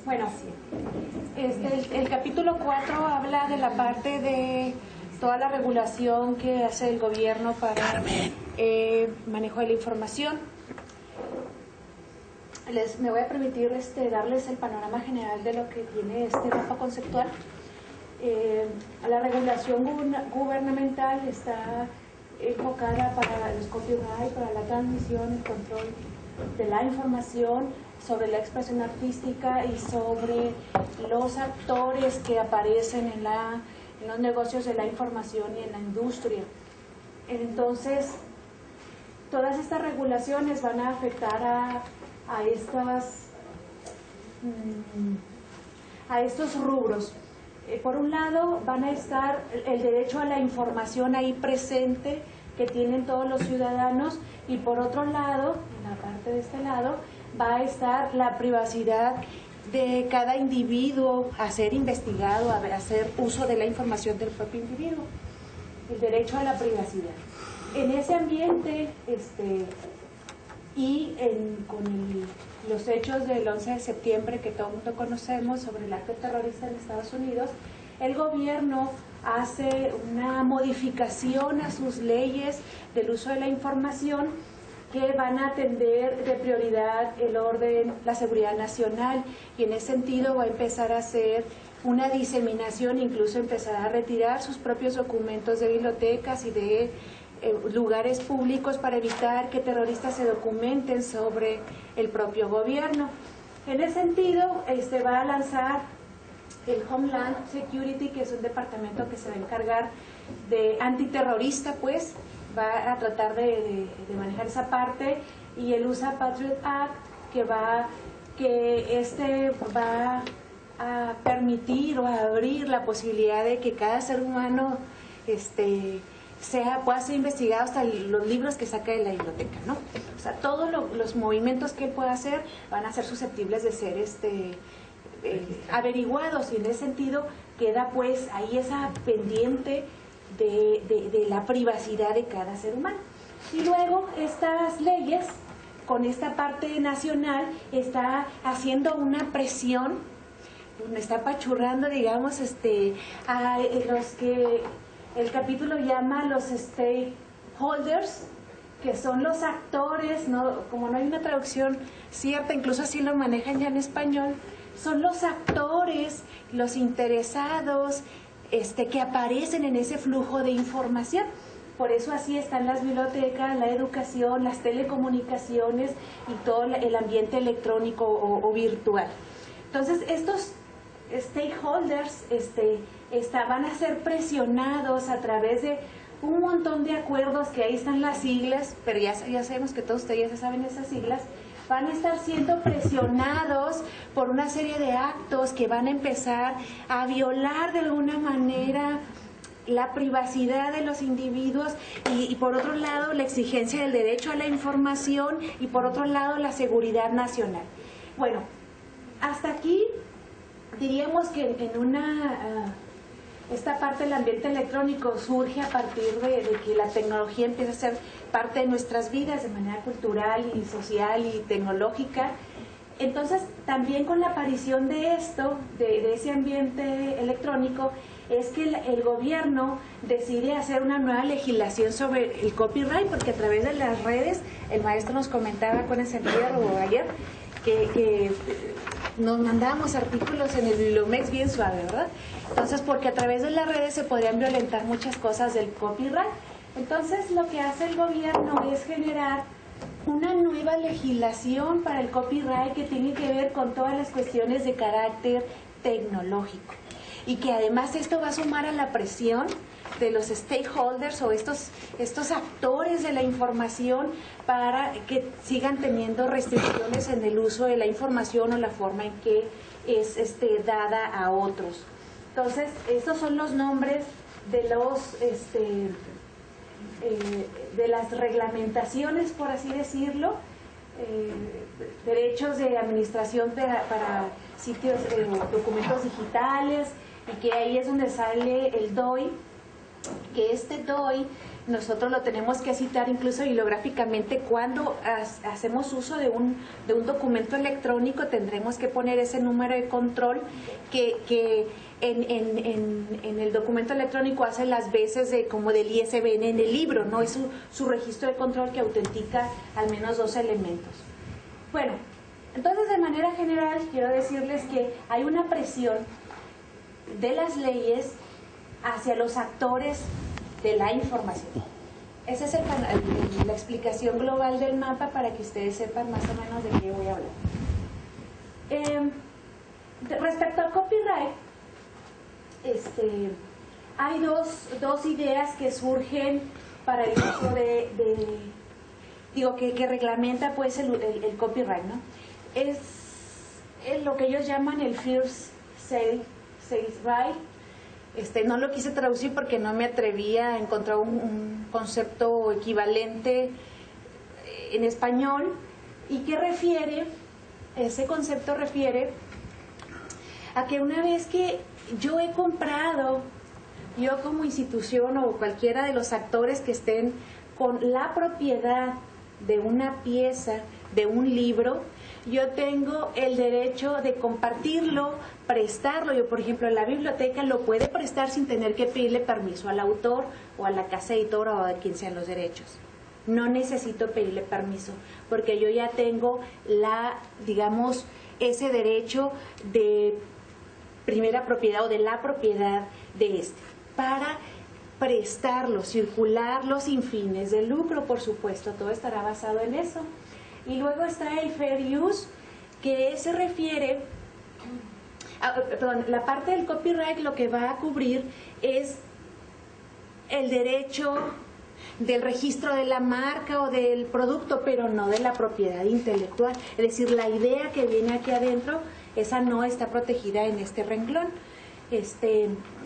Bueno, el capítulo 4 habla de la parte de toda la regulación que hace el gobierno para manejo de la información. Me voy a permitir darles el panorama general de lo que tiene este mapa conceptual. La regulación gubernamental está enfocada para los copyright, para la transmisión y control de la información, sobre la expresión artística y sobre los actores que aparecen en los negocios de la información y en la industria. Entonces, todas estas regulaciones van a afectar a estos rubros. Por un lado, van a estar el derecho a la información ahí presente que tienen todos los ciudadanos, y por otro lado, en la parte de este lado, va a estar la privacidad de cada individuo a ser investigado, a hacer uso de la información del propio individuo, el derecho a la privacidad. En ese ambiente con los hechos del 11 de septiembre que todo el mundo conocemos sobre el acto terrorista en Estados Unidos, el gobierno hace una modificación a sus leyes del uso de la información que van a atender de prioridad el orden, la seguridad nacional, y en ese sentido va a empezar a hacer una diseminación, incluso empezará a retirar sus propios documentos de bibliotecas y de lugares públicos para evitar que terroristas se documenten sobre el propio gobierno. En ese sentido, va a lanzar el Homeland Security, que es un departamento que se va a encargar de antiterrorista, pues, va a tratar de manejar esa parte, y el USA Patriot Act, que va a permitir o a abrir la posibilidad de que cada ser humano pueda ser investigado hasta los libros que saca de la biblioteca, ¿no? O sea, todos los movimientos que él pueda hacer van a ser susceptibles de ser averiguados, y en ese sentido queda pues ahí esa pendiente de la privacidad de cada ser humano. Y luego estas leyes, con esta parte nacional, está haciendo una presión, está apachurrando, digamos, a los que el capítulo llama los stakeholders, que son los actores, como no hay una traducción cierta, incluso así lo manejan ya en español, son los actores, los interesados, que aparecen en ese flujo de información. Por eso así están las bibliotecas, la educación, las telecomunicaciones y todo el ambiente electrónico o virtual. Entonces, estos stakeholders van a ser presionados a través de un montón de acuerdos, que ahí están las siglas, pero ya sabemos que todos ustedes ya saben esas siglas. Van a estar siendo presionados por una serie de actos que van a empezar a violar de alguna manera la privacidad de los individuos, y por otro lado la exigencia del derecho a la información, y por otro lado la seguridad nacional. Bueno, hasta aquí diríamos que esta parte del ambiente electrónico surge a partir de que la tecnología empieza a ser parte de nuestras vidas de manera cultural y social y tecnológica. Entonces, también con la aparición de esto, de ese ambiente electrónico, es que el gobierno decide hacer una nueva legislación sobre el copyright, porque a través de las redes, el maestro nos comentaba con ese día o ayer, que nos mandábamos artículos en el Bibliomex bien suave, ¿verdad? Entonces, porque a través de las redes se podrían violentar muchas cosas del copyright. Entonces, lo que hace el gobierno es generar una nueva legislación para el copyright que tiene que ver con todas las cuestiones de carácter tecnológico. Y que además esto va a sumar a la presión de los stakeholders o estos actores de la información para que sigan teniendo restricciones en el uso de la información o la forma en que es dada a otros. Entonces, estos son los nombres de de las reglamentaciones, por así decirlo, derechos de administración para sitios, documentos digitales, y que ahí es donde sale el DOI, que este DOI nosotros lo tenemos que citar incluso bibliográficamente. Cuando hacemos uso de un documento electrónico tendremos que poner ese número de control que en el documento electrónico hace las veces como del ISBN en el libro, ¿no? Es su registro de control que autentica al menos 2 elementos. Bueno, entonces de manera general quiero decirles que hay una presión de las leyes hacia los actores de la información. Esa es la explicación global del mapa para que ustedes sepan más o menos de qué voy a hablar. Respecto al copyright, hay dos ideas que surgen para el uso que reglamenta pues el copyright, ¿no? Es lo que ellos llaman el first sales right. No lo quise traducir porque no me atrevía a encontrar un concepto equivalente en español. ¿Y qué refiere? Ese concepto refiere a que una vez que yo he comprado, yo como institución o cualquiera de los actores que estén con la propiedad de una pieza, de un libro, yo tengo el derecho de compartirlo, prestarlo. Yo, por ejemplo, en la biblioteca lo puede prestar sin tener que pedirle permiso al autor o a la casa editora o a quien sean los derechos. No necesito pedirle permiso porque yo ya tengo digamos, ese derecho de primera propiedad o de la propiedad de para prestarlo, circularlo sin fines de lucro, por supuesto. Todo estará basado en eso. Y luego está el fair use, que se refiere, la parte del copyright lo que va a cubrir es el derecho del registro de la marca o del producto, pero no de la propiedad intelectual. Es decir, la idea que viene aquí adentro, esa no está protegida en este renglón.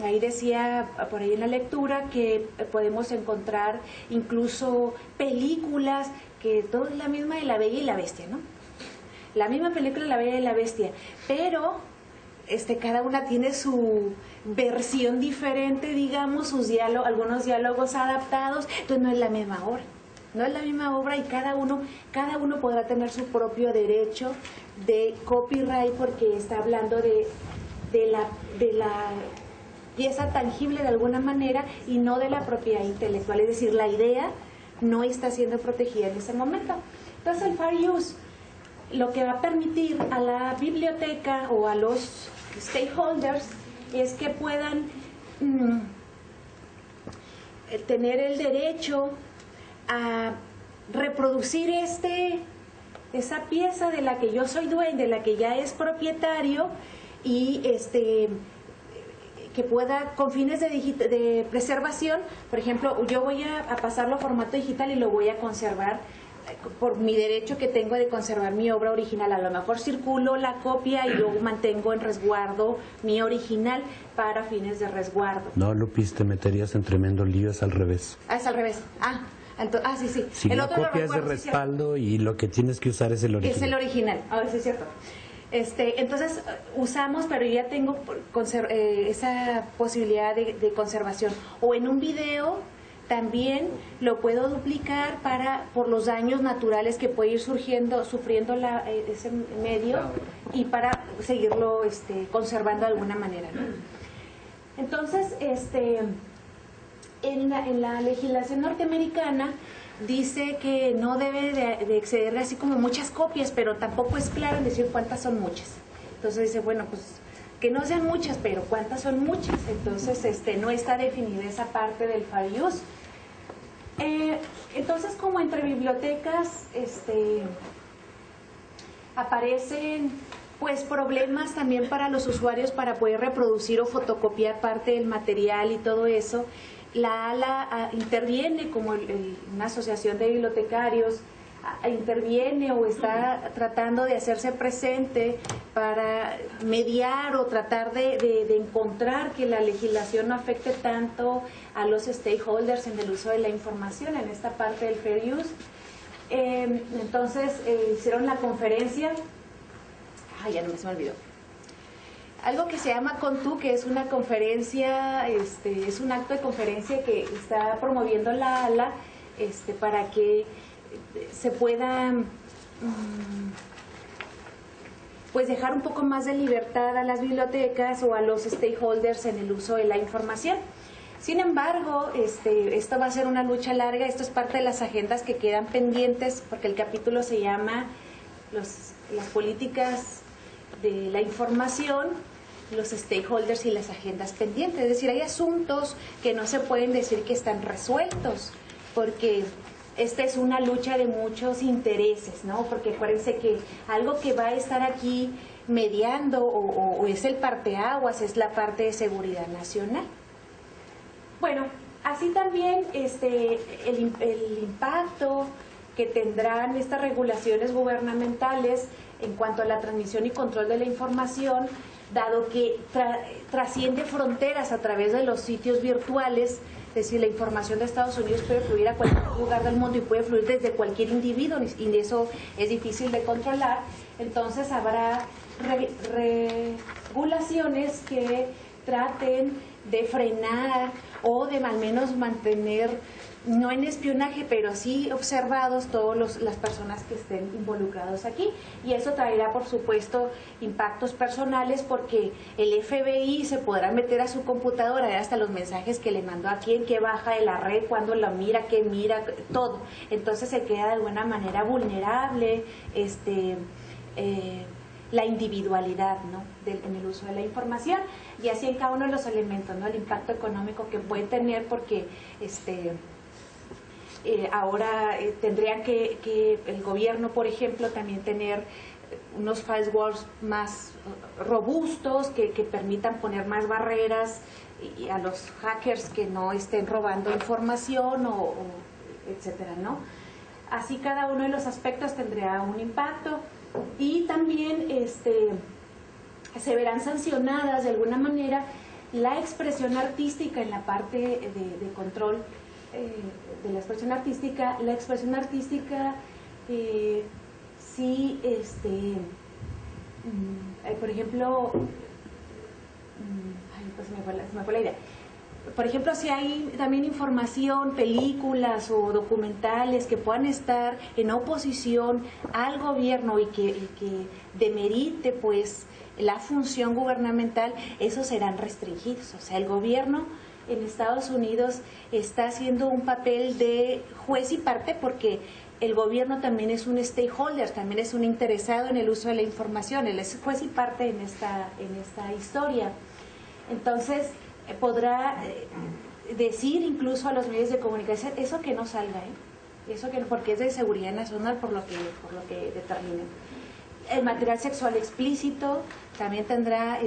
Ahí decía por ahí en la lectura que podemos encontrar incluso películas que todo es la misma de La Bella y la Bestia, ¿no? La misma película de La Bella y la Bestia, pero cada una tiene su versión diferente, digamos, algunos diálogos adaptados, entonces no es la misma obra. No es la misma obra y cada uno podrá tener su propio derecho de copyright porque está hablando de la pieza tangible de alguna manera y no de la propiedad intelectual. Es decir, la idea no está siendo protegida en ese momento. Entonces el fair use lo que va a permitir a la biblioteca o a los stakeholders es que puedan tener el derecho a reproducir esa pieza de la que yo soy dueño, de la que ya es propietario, y que pueda, con fines de preservación, por ejemplo, yo voy a pasarlo a formato digital y lo voy a conservar por mi derecho que tengo de conservar mi obra original. A lo mejor circulo la copia y luego mantengo en resguardo mi original para fines de resguardo. No, Lupis, te meterías en tremendo lío, es al revés. Es al revés. Sí. Si la copia es de respaldo y lo que tienes que usar es el original. Es el original, sí es cierto. Entonces usamos, pero yo ya tengo esa posibilidad de conservación. O en un video también lo puedo duplicar por los daños naturales que puede ir sufriendo ese medio y para seguirlo conservando de alguna manera, ¿no? Entonces, en la legislación norteamericana dice que no debe de exceder así como muchas copias, pero tampoco es claro en decir cuántas son muchas. Entonces dice, bueno, pues que no sean muchas, pero cuántas son muchas. Entonces no está definida esa parte del fair use. Entonces, como entre bibliotecas aparecen pues problemas también para los usuarios para poder reproducir o fotocopiar parte del material y todo eso, la ALA interviene como una asociación de bibliotecarios, interviene o está tratando de hacerse presente para mediar o tratar de encontrar que la legislación no afecte tanto a los stakeholders en el uso de la información en esta parte del fair use. Entonces hicieron la conferencia, ya no se me olvidó. algo que se llama CONTU, que es una conferencia, es un acto de conferencia que está promoviendo la ALA para que se pueda pues dejar un poco más de libertad a las bibliotecas o a los stakeholders en el uso de la información. Sin embargo, esto va a ser una lucha larga, esto es parte de las agendas que quedan pendientes, porque el capítulo se llama las políticas de la información, los stakeholders y las agendas pendientes. Es decir, hay asuntos que no se pueden decir que están resueltos, porque esta es una lucha de muchos intereses, ¿no? Porque acuérdense que algo que va a estar aquí mediando o es el parteaguas, es la parte de seguridad nacional. Bueno, así también el impacto que tendrán estas regulaciones gubernamentales en cuanto a la transmisión y control de la información, dado que trasciende fronteras a través de los sitios virtuales. Es decir, la información de Estados Unidos puede fluir a cualquier lugar del mundo y puede fluir desde cualquier individuo, y eso es difícil de controlar. Entonces habrá regulaciones que traten de frenar o de al menos mantener, no en espionaje, pero sí observados todas las personas que estén involucrados aquí. Y eso traerá, por supuesto, impactos personales, porque el FBI se podrá meter a su computadora, ver hasta los mensajes que le mandó a quién, qué baja de la red, cuándo la mira, qué mira, todo. Entonces se queda de alguna manera vulnerable la individualidad, ¿no? en el uso de la información, y así en cada uno de los elementos, ¿no? El impacto económico que puede tener, porque ahora tendría que el gobierno, por ejemplo, también tener unos firewalls más robustos que permitan poner más barreras y a los hackers que no estén robando información o etcétera, ¿no? Así cada uno de los aspectos tendrá un impacto, y también se verán sancionadas de alguna manera la expresión artística en la parte de control de la expresión artística. La expresión artística sí, por ejemplo, pues se me fue la idea. Por ejemplo, si hay también información, películas o documentales que puedan estar en oposición al gobierno y que demerite pues la función gubernamental, esos serán restringidos. O sea, el gobierno en Estados Unidos está haciendo un papel de juez y parte, porque el gobierno también es un stakeholder, también es un interesado en el uso de la información, él es juez y parte en esta historia. Entonces podrá decir incluso a los medios de comunicación eso que no salga, eso que no, porque es de seguridad nacional, por lo que determinen. El material sexual explícito también tendrá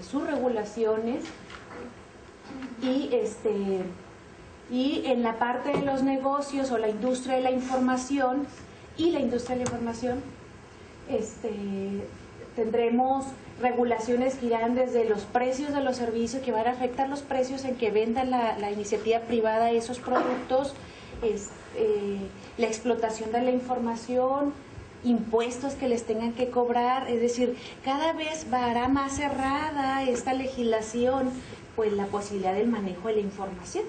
sus regulaciones, y en la parte de los negocios o la industria de la información tendremos regulaciones que irán desde los precios de los servicios, que van a afectar los precios en que vendan la iniciativa privada esos productos, la explotación de la información, impuestos que les tengan que cobrar. Es decir, cada vez hará más cerrada esta legislación pues la posibilidad del manejo de la información.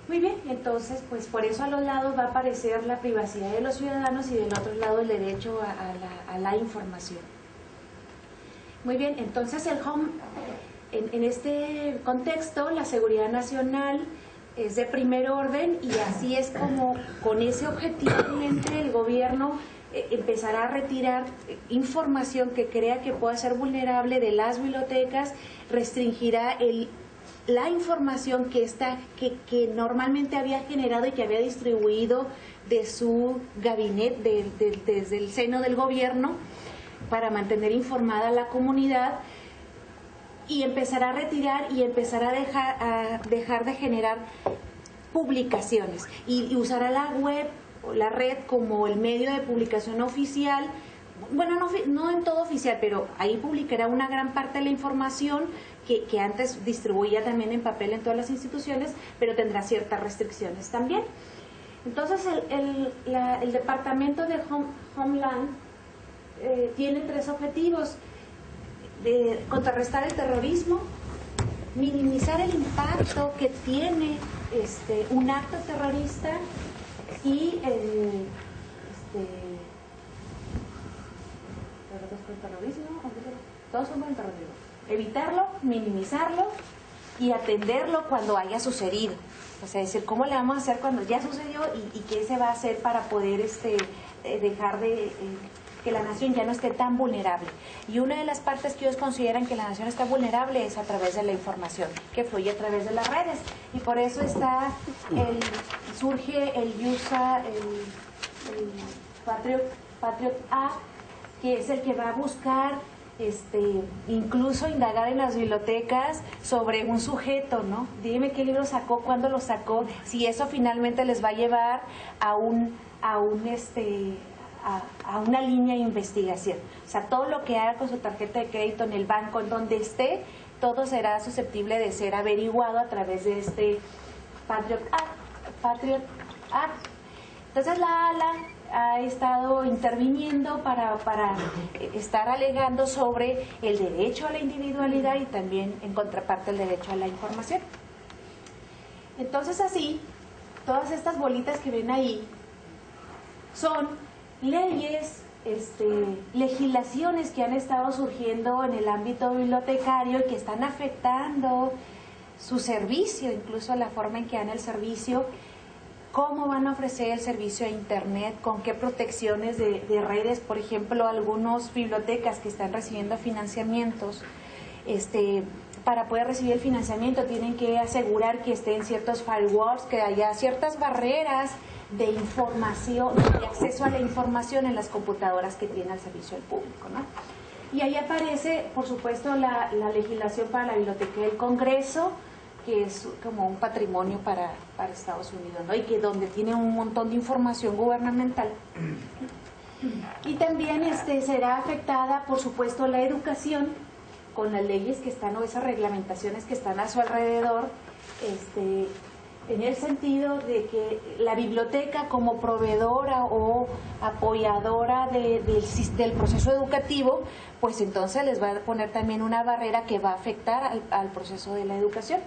Muy bien, entonces pues por eso a los lados va a aparecer la privacidad de los ciudadanos y del otro lado el derecho a la información. Muy bien, entonces en este contexto la seguridad nacional es de primer orden, y así es como con ese objetivo en mente el gobierno empezará a retirar información que crea que pueda ser vulnerable de las bibliotecas, restringirá la información que normalmente había generado y que había distribuido de su gabinete, desde el seno del gobierno, para mantener informada a la comunidad, y empezará a retirar y empezará a dejar de generar publicaciones, y usará la web o la red como el medio de publicación oficial. Bueno, no en todo oficial, pero ahí publicará una gran parte de la información que antes distribuía también en papel en todas las instituciones, pero tendrá ciertas restricciones también. Entonces el Departamento de Homeland tiene tres objetivos. de contrarrestar el terrorismo, minimizar el impacto que tiene un acto terrorista y todos son buen terrorismo. Evitarlo, minimizarlo y atenderlo cuando haya sucedido. O sea, decir, ¿cómo le vamos a hacer cuando ya sucedió y qué se va a hacer para poder dejar de que la nación ya no esté tan vulnerable? Y una de las partes que ellos consideran que la nación está vulnerable es a través de la información, que fluye a través de las redes. Y por eso surge el USA, el Patriot Act, que es el que va a buscar incluso indagar en las bibliotecas sobre un sujeto, ¿no? Dime qué libro sacó, cuándo lo sacó, si eso finalmente les va a llevar a una línea de investigación. O sea, todo lo que haga con su tarjeta de crédito en el banco, en donde esté, todo será susceptible de ser averiguado a través de este Patriot Act. Entonces la ALA ha estado interviniendo para estar alegando sobre el derecho a la individualidad y también en contraparte el derecho a la información. Entonces así, todas estas bolitas que ven ahí son leyes, legislaciones que han estado surgiendo en el ámbito bibliotecario y que están afectando su servicio, incluso la forma en que dan el servicio. ¿Cómo van a ofrecer el servicio a Internet? ¿Con qué protecciones de redes? Por ejemplo, algunas bibliotecas que están recibiendo financiamientos, para poder recibir el financiamiento tienen que asegurar que estén ciertos firewalls, que haya ciertas barreras de información, de acceso a la información en las computadoras que tiene al servicio al público, ¿no? Y ahí aparece, por supuesto, la legislación para la Biblioteca del Congreso, que es como un patrimonio para Estados Unidos, ¿no? Y que donde tiene un montón de información gubernamental. Y también será afectada, por supuesto, la educación con las leyes que están o esas reglamentaciones que están a su alrededor, en el sentido de que la biblioteca como proveedora o apoyadora del proceso educativo, pues entonces les va a poner también una barrera que va a afectar al proceso de la educación.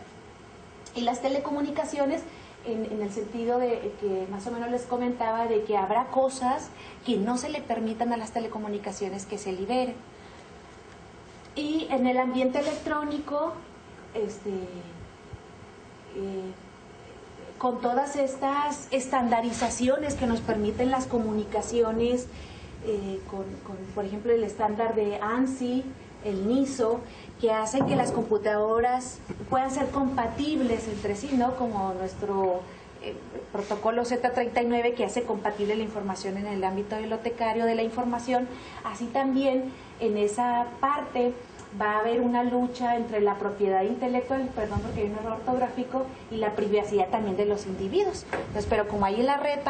Y las telecomunicaciones, en el sentido de que más o menos les comentaba, de que habrá cosas que no se le permitan a las telecomunicaciones que se liberen. Y en el ambiente electrónico, con todas estas estandarizaciones que nos permiten las comunicaciones, por ejemplo, el estándar de ANSI, el NISO, que hacen que las computadoras puedan ser compatibles entre sí, ¿no? Como nuestro protocolo Z39, que hace compatible la información en el ámbito bibliotecario de la información. Así también en esa parte va a haber una lucha entre la propiedad intelectual, perdón porque hay un error ortográfico, y la privacidad también de los individuos. Entonces, pero como ahí en la red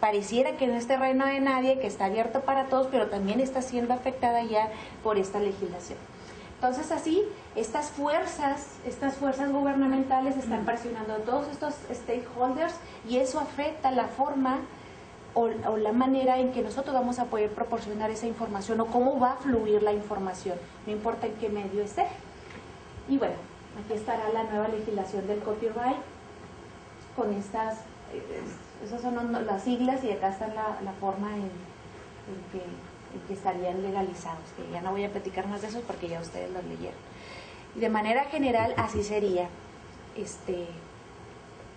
pareciera que no es terreno de nadie, que está abierto para todos, pero también está siendo afectada ya por esta legislación. Entonces así, estas fuerzas gubernamentales están presionando a todos estos stakeholders y eso afecta la forma o la manera en que nosotros vamos a poder proporcionar esa información o cómo va a fluir la información, no importa en qué medio esté. Y bueno, aquí estará la nueva legislación del copyright con esas son las siglas y acá está la forma en que estarían legalizados, que ya no voy a platicar más de eso porque ya ustedes los leyeron. Y de manera general así sería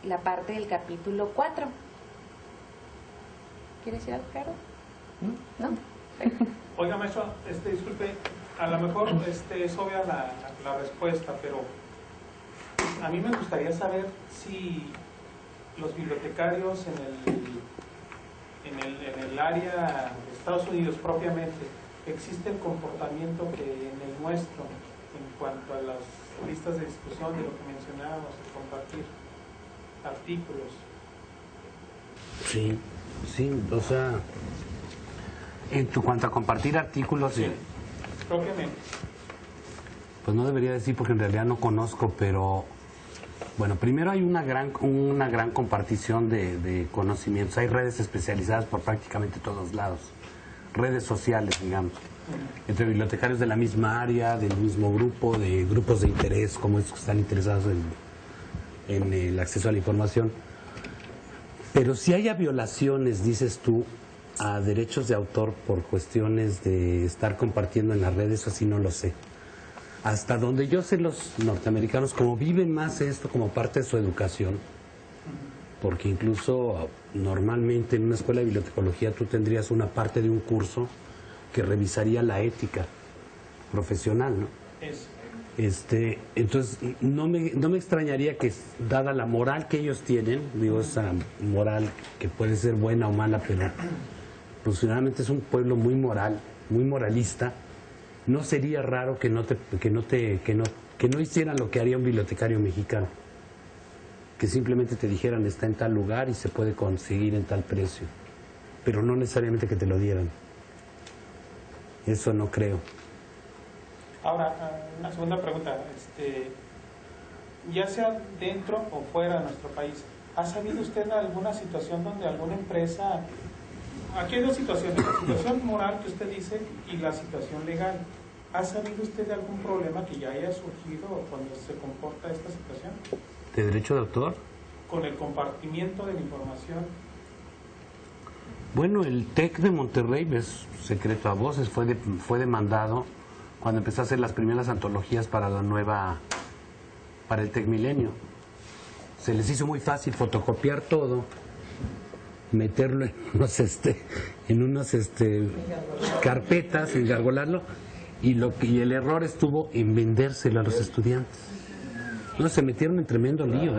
la parte del capítulo 4. ¿Quieres decir algo, Carlos? ¿No? Oiga, maestro, disculpe, a lo mejor es obvia la respuesta, pero a mí me gustaría saber si los bibliotecarios en el área de Estados Unidos propiamente, existe el comportamiento que en el nuestro, en cuanto a las listas de discusión de lo que mencionábamos, de compartir artículos. Sí, o sea, en cuanto a compartir artículos, sí, propiamente. Pues no debería decir porque en realidad no conozco, pero bueno, primero hay una gran compartición de conocimientos. Hay redes especializadas por prácticamente todos lados, redes sociales, digamos. entre bibliotecarios de la misma área, del mismo grupo, de grupos de interés, como estos que están interesados en el acceso a la información. Pero si haya violaciones, dices tú, a derechos de autor por cuestiones de estar compartiendo en las redes, así no lo sé. Hasta donde yo sé, los norteamericanos, como viven más esto como parte de su educación, porque incluso normalmente en una escuela de bibliotecología tú tendrías una parte de un curso que revisaría la ética profesional, ¿no? Entonces no me extrañaría que, dada la moral que ellos tienen, digo, esa moral que puede ser buena o mala, pero funcionalmente es un pueblo muy moral, muy moralista, no sería raro que no hicieran lo que haría un bibliotecario mexicano, que simplemente te dijeran está en tal lugar y se puede conseguir en tal precio, pero no necesariamente que te lo dieran. Eso no creo. Ahora, una segunda pregunta, ya sea dentro o fuera de nuestro país, ¿ha sabido usted de alguna situación donde alguna empresa, aquí hay dos situaciones, la situación moral que usted dice y la situación legal, ¿ha sabido usted de algún problema que ya haya surgido cuando se comporta esta situación? ¿De derecho de autor? Con el compartimiento de la información. Bueno, el TEC de Monterrey, es secreto a voces, fue demandado cuando empezó a hacer las primeras antologías para el TEC Milenio. Se les hizo muy fácil fotocopiar todo, meterlo en unas carpetas, engargolarlo, y el error estuvo en vendérselo a los estudiantes. No, se metieron en tremendo lío,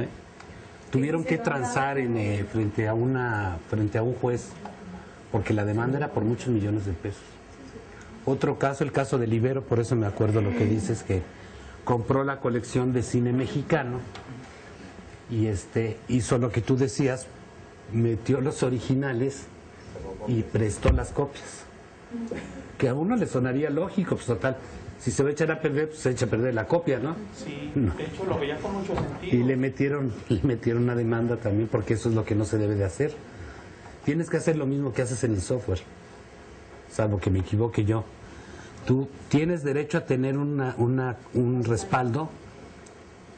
Tuvieron que transar frente a un juez, porque la demanda era por muchos millones de pesos. Otro caso, el caso de Libero, por eso me acuerdo lo que dices, que compró la colección de cine mexicano y hizo lo que tú decías, metió los originales y prestó las copias. Que a uno le sonaría lógico, pues total, si se va a echar a perder, pues se echa a perder la copia, ¿no? Sí, no. De hecho lo veía con mucho sentido. Y le metieron una demanda también, porque eso es lo que no se debe de hacer. Tienes que hacer lo mismo que haces en el software, salvo que me equivoque yo. Tú tienes derecho a tener un respaldo,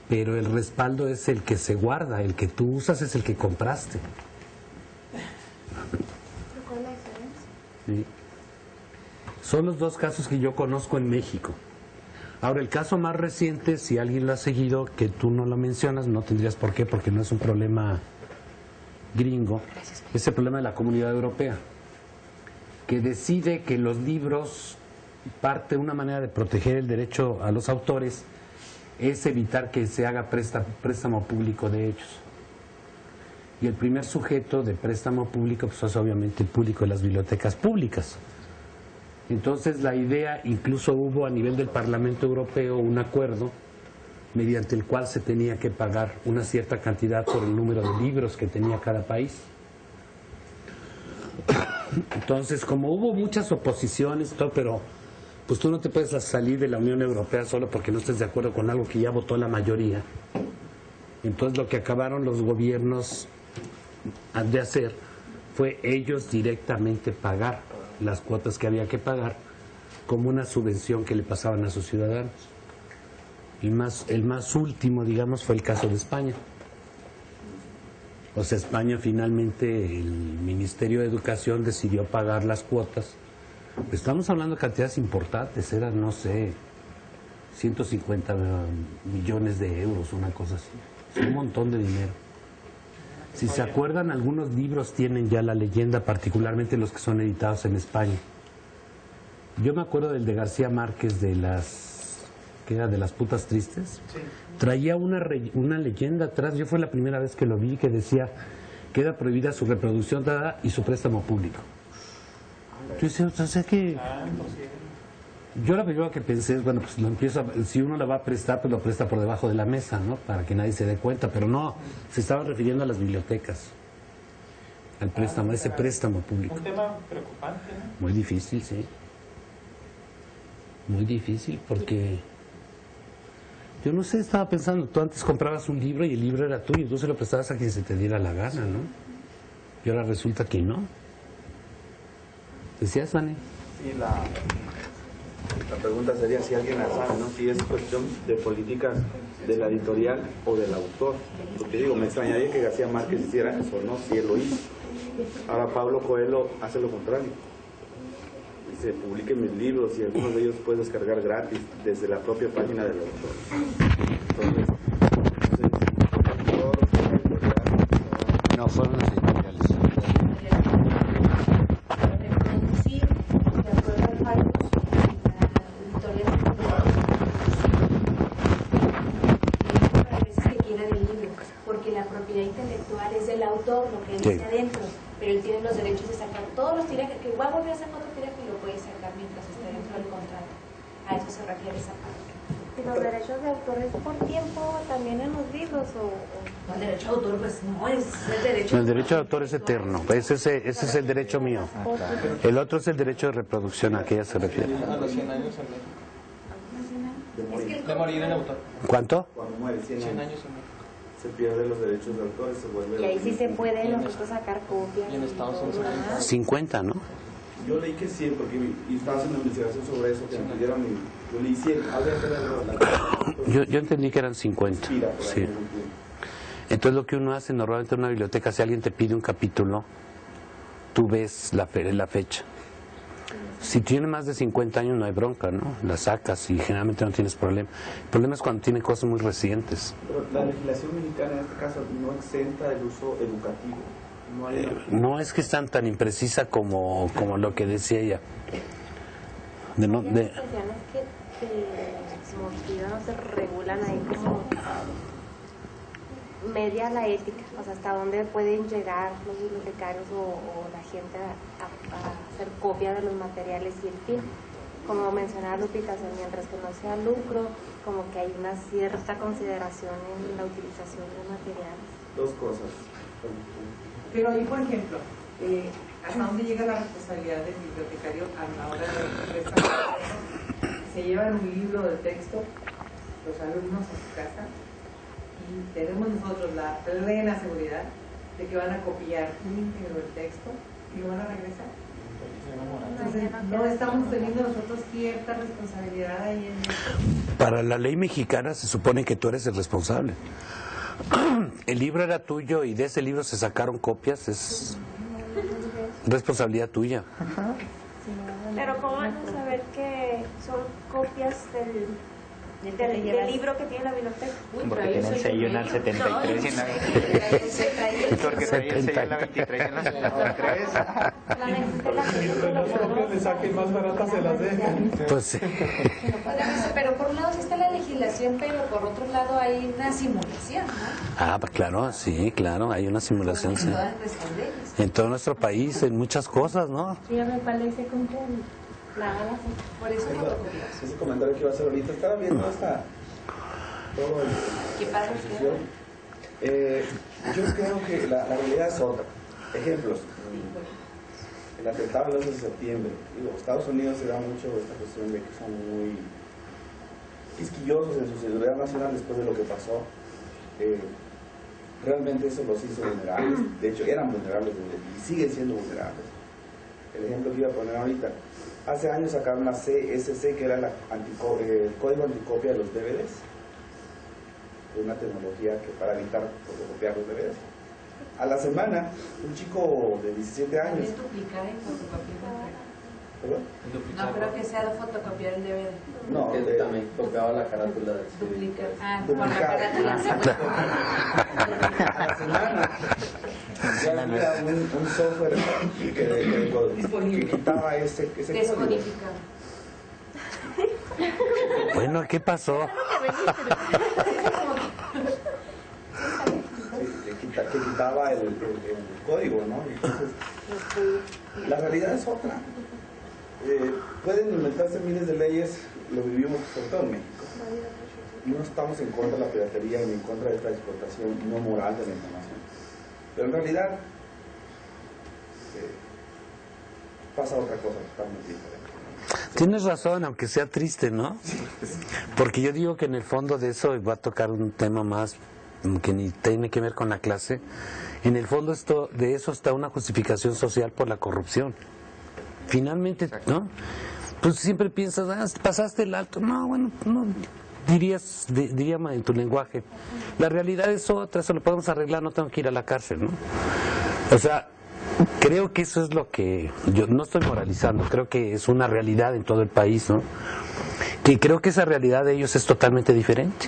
pero el respaldo es el que se guarda, el que tú usas es el que compraste. ¿Cuál es la diferencia? Sí. Son los dos casos que yo conozco en México. Ahora, el caso más reciente, si alguien lo ha seguido, que tú no lo mencionas, no tendrías por qué, porque no es un problema gringo, es el problema de la Comunidad Europea, que decide que los libros, una manera de proteger el derecho a los autores es evitar que se haga préstamo público de ellos. Y el primer sujeto de préstamo público pues, es obviamente el público de las bibliotecas públicas. Entonces la idea, incluso hubo a nivel del Parlamento Europeo un acuerdo mediante el cual se tenía que pagar una cierta cantidad por el número de libros que tenía cada país. Entonces, como hubo muchas oposiciones, todo, pero pues tú no te puedes salir de la Unión Europea solo porque no estés de acuerdo con algo que ya votó la mayoría. Entonces lo que acabaron los gobiernos de hacer fue ellos directamente pagar las cuotas que había que pagar como una subvención que le pasaban a sus ciudadanos. El más último, digamos, fue el caso de España. O sea, España finalmente, el Ministerio de Educación decidió pagar las cuotas. Estamos hablando de cantidades importantes, eran, no sé, 150 millones de euros, una cosa así. Es un montón de dinero. Si se acuerdan, algunos libros tienen ya la leyenda, particularmente los que son editados en España. Yo me acuerdo del de García Márquez, que era de las putas tristes. Sí. Traía una leyenda atrás. Yo fue la primera vez que lo vi, que decía: queda prohibida su reproducción dada y su préstamo público. Yo decía, o sea que... Yo la primera que pensé es, bueno, pues si uno la va a prestar, pues lo presta por debajo de la mesa, ¿no? Para que nadie se dé cuenta, pero no, se estaban refiriendo a las bibliotecas, al préstamo, ese préstamo público. Un tema preocupante, ¿no? Muy difícil, sí. Muy difícil, porque yo no sé, estaba pensando, tú antes comprabas un libro y el libro era tuyo, tú se lo prestabas a quien se te diera la gana, ¿no? Y ahora resulta que no. ¿Decías, Vane? Sí, La pregunta sería si alguien la sabe, ¿no? Si es cuestión de políticas de la editorial o del autor. Porque digo, me extrañaría que García Márquez hiciera eso, ¿no? Si él lo hizo. Ahora Pablo Coelho hace lo contrario. Dice, publiquen mis libros y algunos de ellos puedes descargar gratis desde la propia página del autor. No, fueron las editoriales. Sí, de acuerdo al fallo, la editorial a veces que quiera del libro, porque la propiedad intelectual es del autor, lo que dice adentro, pero él tiene los derechos de sacar todos los tirajes, que igual volver a sacar otro tiraje y lo puede sacar mientras esté dentro del contrato. A eso se refiere esa parte. ¿Y los derechos de autor es por tiempo también en los libros o...? El derecho de autor, pues no, es el derecho. El derecho de autor es eterno, ese es el derecho mío. El otro es el derecho de reproducción, ¿a qué ella se refiere? A los 100 años de morir el autor. ¿Cuánto? Cuando muere 100 100 años, años se pierden los derechos de autor y se vuelve... Y ahí sí se puede nosotros sacar copias. Y en Estados Unidos. 50, ¿no? Yo leí que 100, porque y estaba haciendo investigación sobre eso, que me pidieron, y yo leí 100. Yo entendí que eran 50. Sí. Entonces lo que uno hace normalmente en una biblioteca, si alguien te pide un capítulo, tú ves la fecha. Si tiene más de 50 años no hay bronca, ¿no? La sacas y generalmente no tienes problema. El problema es cuando tiene cosas muy recientes. Pero la legislación mexicana en este caso no exenta el uso educativo. No hay... No es que es tan imprecisa como lo que decía ella. Hay expresiones que no se regulan ahí como media la ética, o sea, hasta dónde pueden llegar los bibliotecarios o la gente a hacer copia de los materiales y el fin. Como mencionaba Lupita, mientras que no sea lucro, como que hay una cierta consideración en la utilización de materiales. Dos cosas. Pero ahí, por ejemplo, ¿hasta dónde llega la responsabilidad del bibliotecario a la hora de prestar? Se llevan un libro de texto los alumnos a su casa y tenemos nosotros la plena seguridad de que van a copiar íntegro el texto y lo van a regresar. Entonces, no estamos teniendo nosotros cierta responsabilidad ahí en esto. Para la ley mexicana se supone que tú eres el responsable. El libro era tuyo y de ese libro se sacaron copias, es responsabilidad tuya. Pero ¿cómo van a saber que son copias del libro que tiene la biblioteca? Porque tiene el sello en el 73 y en la 23. Porque trae el sello en la 23 y en la 73. Los propios le saquen más baratas se las dejan. Pues sí. Pero por un lado sí está la legislación, pero por otro lado hay una simulación, ¿no? Ah, pues claro, sí, claro, hay una simulación. Sí. En todas nuestras leyes. En todo nuestro país, en muchas cosas, ¿no? Sí, me parece como Por eso fotocopias. Ese comentario que iba a hacer ahorita, estaba viendo hasta todo el... ¿Qué pasa? Yo creo que la realidad es otra. Ejemplos. El atentado del 11 de septiembre. Digo, Estados Unidos se da mucho esta cuestión de que son muy quisquillosos en su seguridad nacional después de lo que pasó. Realmente eso los hizo vulnerables. De hecho, eran vulnerables y siguen siendo vulnerables. El ejemplo que iba a poner ahorita. Hace años sacaron la CSC, que era el código anticopia de los DVDs. Una tecnología que para evitar fotocopiar los DVDs. A la semana, un chico de 17 años... ¿Es duplicar y fotocopiar? ¿Perdón? No creo que sea fotocopiar el DVD. No, también tocaba la carátula de Duplicar. Ah, Duplicar. con la carátula. A la semana ya había un software que quitaba ese código. Descodificado. Bueno, ¿qué pasó? Que quitaba el código, ¿no? Entonces, la realidad es otra. Pueden inventarse miles de leyes, lo vivimos sobre todo en México. No estamos en contra de la piratería ni en contra de esta explotación no moral de la información. Pero en realidad pasa otra cosa totalmente diferente. Tienes razón, aunque sea triste, ¿no? Porque yo digo que en el fondo de eso va a tocar un tema más que ni tiene que ver con la clase. En el fondo de eso está una justificación social por la corrupción. Finalmente, ¿no? pues siempre piensas, pasaste el alto. No, bueno, no, diríamos en tu lenguaje. La realidad es otra, eso lo podemos arreglar, no tengo que ir a la cárcel, ¿no? O sea, creo que eso es lo que, yo no estoy moralizando, creo que es una realidad en todo el país, ¿no? Que creo que esa realidad de ellos es totalmente diferente.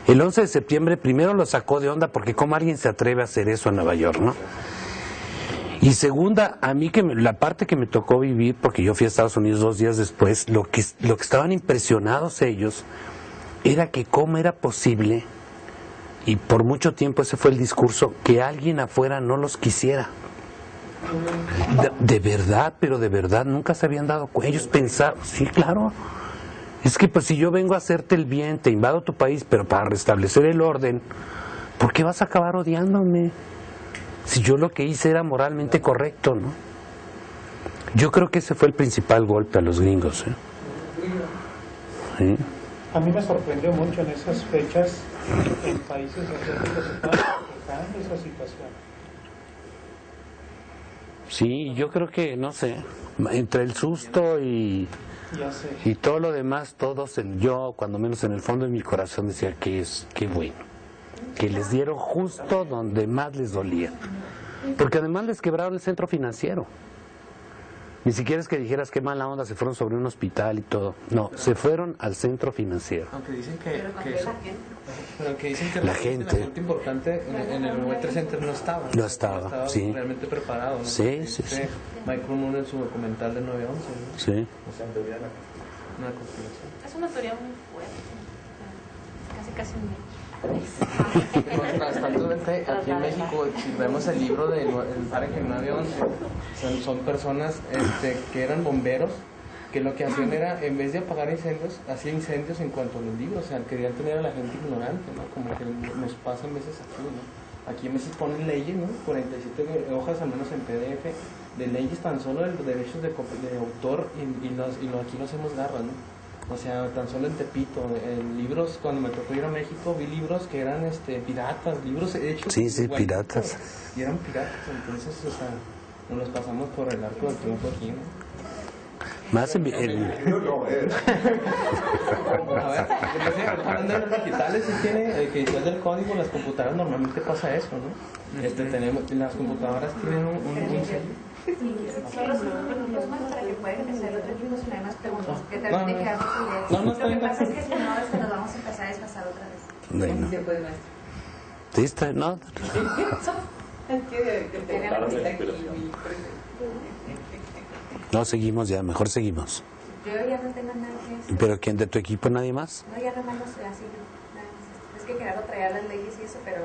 El 11 de septiembre primero lo sacó de onda porque cómo alguien se atreve a hacer eso en Nueva York, ¿no? Y segunda, a mí la parte que me tocó vivir, porque yo fui a Estados Unidos 2 días después, lo que estaban impresionados ellos era que cómo era posible, y por mucho tiempo ese fue el discurso, que alguien afuera no los quisiera. De verdad, pero de verdad, nunca se habían dado cuenta. Ellos pensaban, sí, claro, es que pues si yo vengo a hacerte el bien, te invado tu país, pero para restablecer el orden, ¿por qué vas a acabar odiándome? Si yo lo que hice era moralmente correcto, ¿no? Yo creo que ese fue el principal golpe a los gringos, ¿eh? ¿Sí? A mí me sorprendió mucho en esas fechas en países asiáticos estaban reflejando esa situación. Sí, yo creo que, no sé, entre el susto y todo lo demás, yo, cuando menos en el fondo de mi corazón, decía que qué bueno, que les dieron justo donde más les dolía. Porque además les quebraron el centro financiero. Ni siquiera es que dijeras qué mala onda, se fueron sobre un hospital y todo. No, se fueron al centro financiero. Aunque dicen que la gente, punto importante en el World Trade Center no estaba. No estaba, sí. Realmente preparado, ¿no? Sí. Michael Moon en su documental de 9/11, ¿no? Sí. O sea, una conspiración. Es una teoría muy fuerte. Casi un hecho. Contrastantemente, aquí en México, si vemos el libro de El Fahrenheit 9/11, son personas que eran bomberos, que lo que hacían era, en vez de apagar incendios, hacían incendios en cuanto a los libros. O sea, querían tener a la gente ignorante, ¿no? Como que nos pasa a veces aquí, ¿no? Aquí a veces ponen leyes, ¿no? 47 hojas, al menos en PDF, de leyes tan solo de los derechos de autor y aquí no hacemos garra, ¿no? O sea, tan solo en Tepito, en libros, cuando me tocó ir a México, vi libros que eran piratas, libros hechos. Sí, piratas. Y eran piratas, entonces, o sea, nos los pasamos por el arco del triunfo aquí, ¿no? Más A ver, hablando de los digitales, que después del código, las computadoras normalmente pasa eso, ¿no? Las computadoras tienen un sello. Solo para que puedan empezar otro equipo si no hay más preguntas. Que también te quedamos ideas. No, lo que pasa es que si no, nos vamos a empezar a desfasar otra vez. Bueno. Sí, está, no. No, seguimos ya, mejor seguimos. Yo ya no tengo nada que decir. ¿Pero quién de tu equipo, nadie más? No, ya nomás lo sé, así nada más. Es que quería traer las leyes y eso, pero...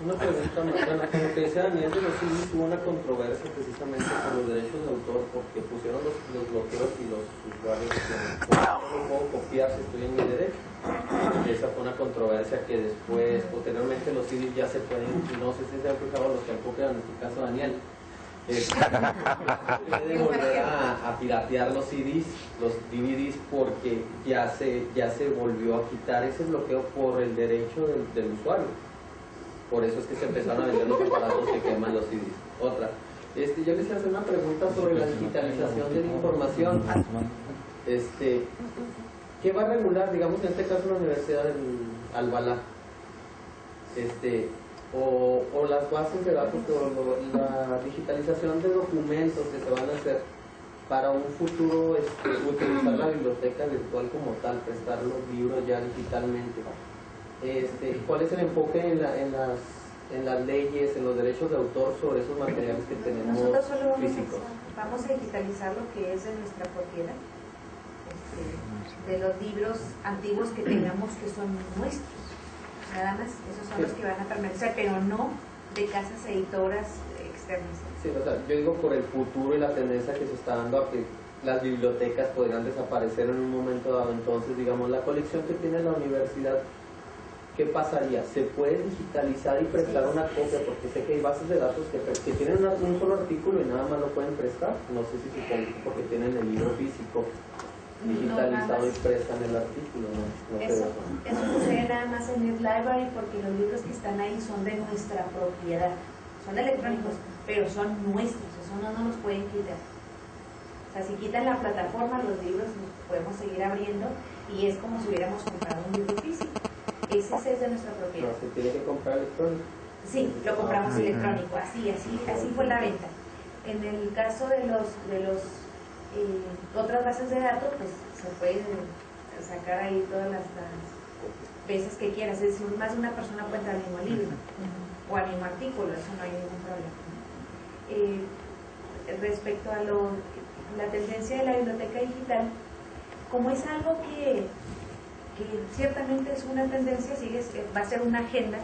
Una pregunta, bueno, con lo que decía Daniel de los CDs, hubo una controversia precisamente por los derechos de autor, porque pusieron los bloqueos y los usuarios no puedo copiar si estoy en mi derecho. Y esa fue una controversia que después, posteriormente, los CDs ya se pueden, no sé si se han fijado los que enfocan, en este caso Daniel, puede volver a piratear los CDs, los DVDs, porque ya se volvió a quitar ese bloqueo por el derecho del usuario. Por eso es que se empezaron a vender los aparatos que queman los CDs. Otra, yo quisiera hacer una pregunta sobre la digitalización de la información. ¿Qué va a regular, digamos, en este caso la Universidad del Albalá? O las bases de datos, o la digitalización de documentos que se van a hacer para un futuro, utilizar la biblioteca virtual como tal, prestar los libros ya digitalmente. ¿Cuál es el enfoque en las leyes, en los derechos de autor sobre esos materiales que tenemos nosotros solo físicos? vamos a digitalizar lo que es de nuestra propiedad, de los libros antiguos que tengamos que son nuestros, nada más, esos son los que van a permanecer, pero no de casas editoras externas. Sí, o sea, yo digo por el futuro y la tendencia que se está dando a que las bibliotecas podrían desaparecer en un momento dado. Entonces, digamos, la colección que tiene la universidad, ¿qué pasaría? ¿Se puede digitalizar y prestar una copia? Porque sé que hay bases de datos que tienen un solo artículo y nada más lo pueden prestar. No sé si supongo porque tienen el libro físico digitalizado y prestan el artículo. Eso sucede nada más en Net Library porque los libros que están ahí son de nuestra propiedad. Son electrónicos, pero son nuestros. Eso no nos pueden quitar. O sea, si quitan la plataforma, los libros los podemos seguir abriendo y es como si hubiéramos comprado un libro físico. Ese es de nuestra propiedad. ¿Se tiene que comprar electrónico? Sí, lo compramos electrónico, así fue la venta. En el caso de otras bases de datos, pues se puede sacar ahí todas las veces que quieras, es decir, más de una persona puede entrar al mismo libro o al mismo artículo, eso no hay ningún problema. Respecto a la tendencia de la biblioteca digital, como es algo que ciertamente es una tendencia, va a ser una agenda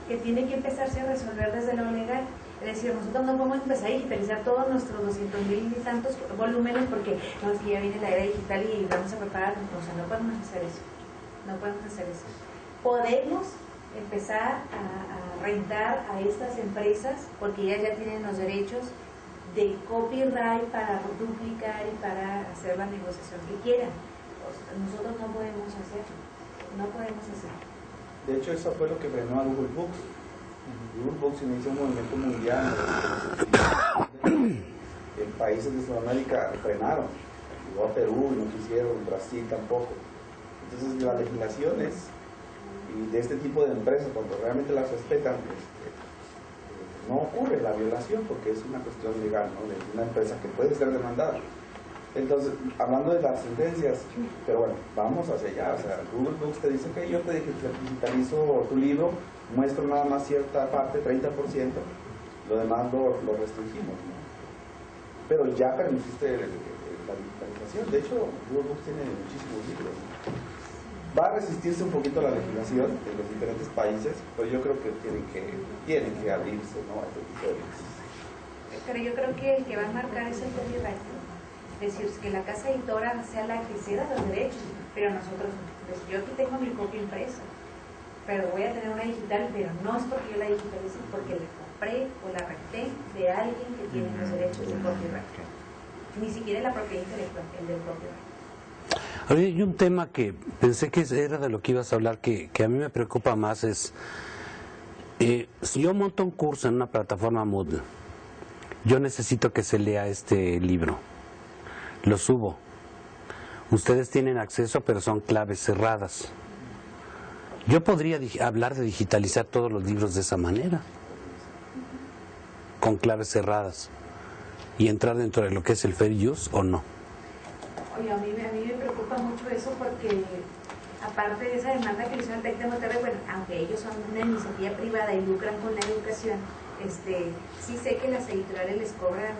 que tiene que empezarse a resolver desde lo legal. Es decir, nosotros no podemos empezar a digitalizar todos nuestros 200,000 y tantos volúmenes porque no, es que ya viene la era digital y vamos a prepararnos. O sea, no podemos hacer eso. No podemos hacer eso. Podemos empezar a rentar a estas empresas porque ellas ya tienen los derechos de copyright para duplicar y para hacer la negociación que quieran. O sea, nosotros no podemos hacerlo. No podemos hacerlo. De hecho, eso fue lo que frenó a Google Books. Google Books inició un movimiento mundial. En países de Sudamérica frenaron. Llegó a Perú y no quisieron, Brasil tampoco. Entonces, las legislaciones y de este tipo de empresas, cuando realmente las respetan, no ocurre la violación porque es una cuestión legal, ¿no? De una empresa que puede ser demandada. Entonces, hablando de las sentencias, pero bueno, vamos hacia allá. O sea, Google Books te dice que yo te digitalizo tu libro, muestro nada más cierta parte, 30%, lo demás lo restringimos, ¿no? Pero ya permitiste la digitalización. De hecho, Google Books tiene muchísimos libros, ¿no? Va a resistirse un poquito la legislación de los diferentes países, pero yo creo que tienen que abrirse, ¿no? A este tipo de cosas. Pero yo creo que el que va a marcar es el copyright. Es decir, que la casa editora sea la que ceda los derechos, pero nosotros, pues yo aquí tengo mi copia impresa, pero voy a tener una digital, pero no es porque yo la digitalice, porque la compré o la renté de alguien que tiene los derechos del copyright. Ni siquiera la propiedad intelectual, el del copyright. Hay un tema que pensé que era de lo que ibas a hablar, que a mí me preocupa más, es si yo monto un curso en una plataforma Moodle, yo necesito que se lea este libro, lo subo, ustedes tienen acceso pero son claves cerradas. Yo podría hablar de digitalizar todos los libros de esa manera, con claves cerradas, y entrar dentro de lo que es el fair use o no. Oye, a mí me preocupa mucho eso porque, aparte de esa demanda que le hizo el TEC de Monterrey, bueno, aunque ellos son una iniciativa privada y lucran con la educación, sí sé que las editoriales les cobran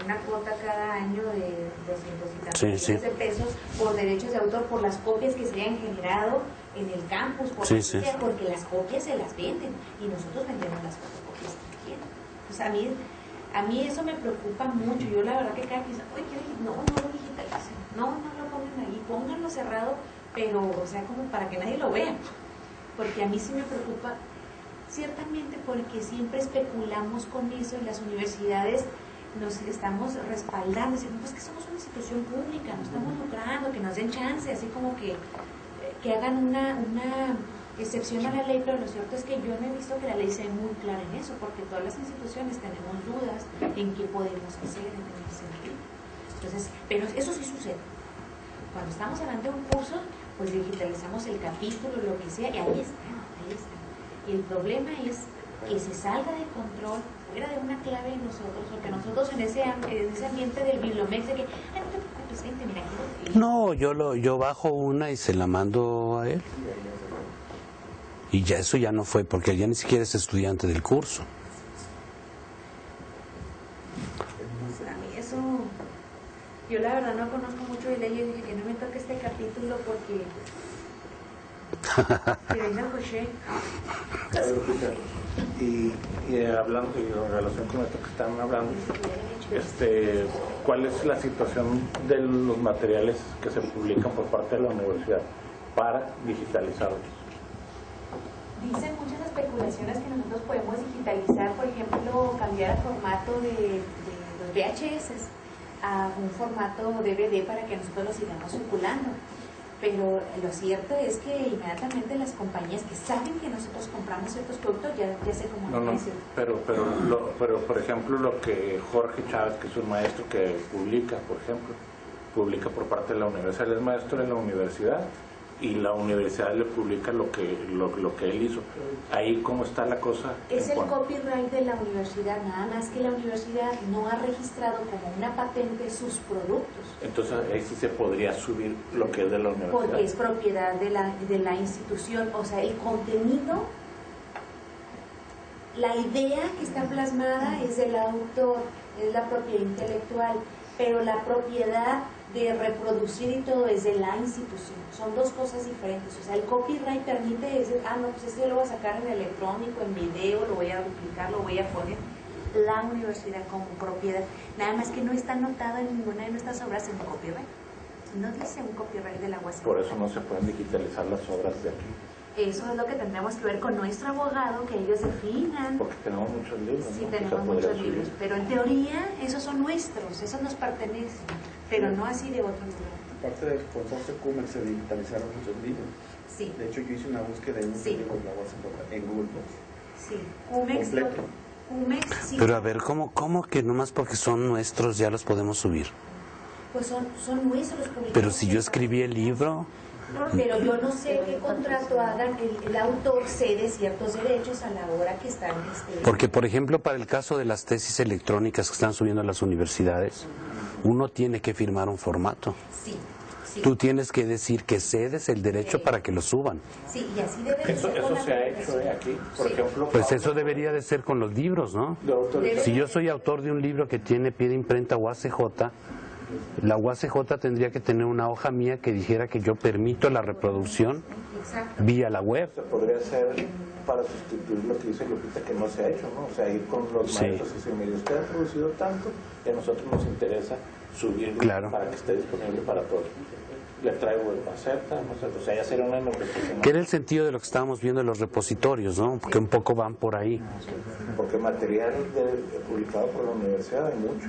una cuota cada año de 200 y tantos millones de pesos por derechos de autor, por las copias que se hayan generado en el campus, porque las copias se las venden y nosotros vendemos las fotocopias también. Pues a mí eso me preocupa mucho. Yo la verdad que cada vez oye, no lo digitalicen, no lo pongan ahí, pónganlo cerrado, pero o sea como para que nadie lo vea, porque a mí sí me preocupa ciertamente porque siempre especulamos con eso y las universidades nos estamos respaldando, decimos pues que somos una institución pública, no estamos lucrando, que nos den chance, así como que hagan una excepción a la ley, pero lo cierto es que yo no he visto que la ley sea muy clara en eso, porque todas las instituciones tenemos dudas en qué podemos hacer en ese sentido. Entonces, pero eso sí sucede. Cuando estamos hablando de un curso, pues digitalizamos el capítulo, lo que sea, y ahí está. Y el problema es que se salga de control fuera de una clave de nosotros, porque nosotros en ese ambiente del bibliomex de que, no te preocupes, vente, mira, aquí no, yo bajo una y se la mando a él. Y ya eso ya no fue, porque él ya ni siquiera es estudiante del curso. A mí eso, yo la verdad no conozco mucho de ley, yo dije que no me toque este capítulo porque y hablando en relación con esto que están hablando, ¿cuál es la situación de los materiales que se publican por parte de la universidad para digitalizarlos? Dicen muchas especulaciones que nosotros podemos digitalizar, por ejemplo, cambiar el formato de los VHS a un formato DVD para que nosotros lo sigamos circulando. Pero lo cierto es que inmediatamente las compañías que saben que nosotros compramos ciertos productos ya se comunican. Pero por ejemplo lo que Jorge Chávez, que es un maestro que publica, por ejemplo, publica por parte de la universidad, él es maestro en la universidad y la universidad le publica lo que él hizo. Ahí cómo está la cosa. Es el copyright de la universidad, nada más que la universidad no ha registrado como una patente sus productos. Entonces ahí sí se podría subir lo que es de la universidad. Porque es propiedad de la institución, o sea, el contenido, la idea que está plasmada es del autor, es la propiedad intelectual, pero la propiedad de reproducir y todo es de la institución. Son dos cosas diferentes. O sea, el copyright permite decir, no, pues este lo voy a sacar en electrónico, en video, lo voy a duplicar, lo voy a poner. La universidad como propiedad, nada más que no está anotado en ninguna de nuestras obras en copyright. No dice un copyright de la UASC. Por eso no se pueden digitalizar las obras de aquí. Eso es lo que tendremos que ver con nuestro abogado, que ellos definan. Porque tenemos muchos libros. Sí, ¿no? tenemos muchos libros, pero en teoría esos son nuestros, esos nos pertenecen, pero no así de otro lugar. Aparte del consorcio CUMEX se digitalizaron muchos libros. Sí. De hecho, yo hice una búsqueda de muchos libros de la UASC en Google Books. Sí, CUMEX sí. Pero a ver, ¿cómo que nomás porque son nuestros ya los podemos subir? Pues son nuestros. Pero si yo escribí el libro... Pero yo no sé qué contrato hagan, el autor cede ciertos derechos a la hora que están... Porque, por ejemplo, para el caso de las tesis electrónicas que están subiendo a las universidades, uno tiene que firmar un formato. Sí. Sí. Tú tienes que decir que cedes el derecho para que lo suban. Sí, y así debe eso se ha hecho aquí, por ejemplo. Pues eso debería de ser con los libros, ¿no? Si yo soy autor de un libro que tiene pie de imprenta UACJ, la UACJ tendría que tener una hoja mía que dijera que yo permito la reproducción vía la web. Se podría hacer para sustituir lo que dice Lupita, que no se ha hecho, ¿no? O sea, ir con los maestros y decir, mire, usted ha producido tanto y a nosotros nos interesa subirlo para que esté disponible para todos. Le traigo el maceta, o sea, ya sería una negociación. Que era el sentido de lo que estábamos viendo en los repositorios, ¿no? Porque un poco van por ahí. Porque material publicado por la universidad hay mucho,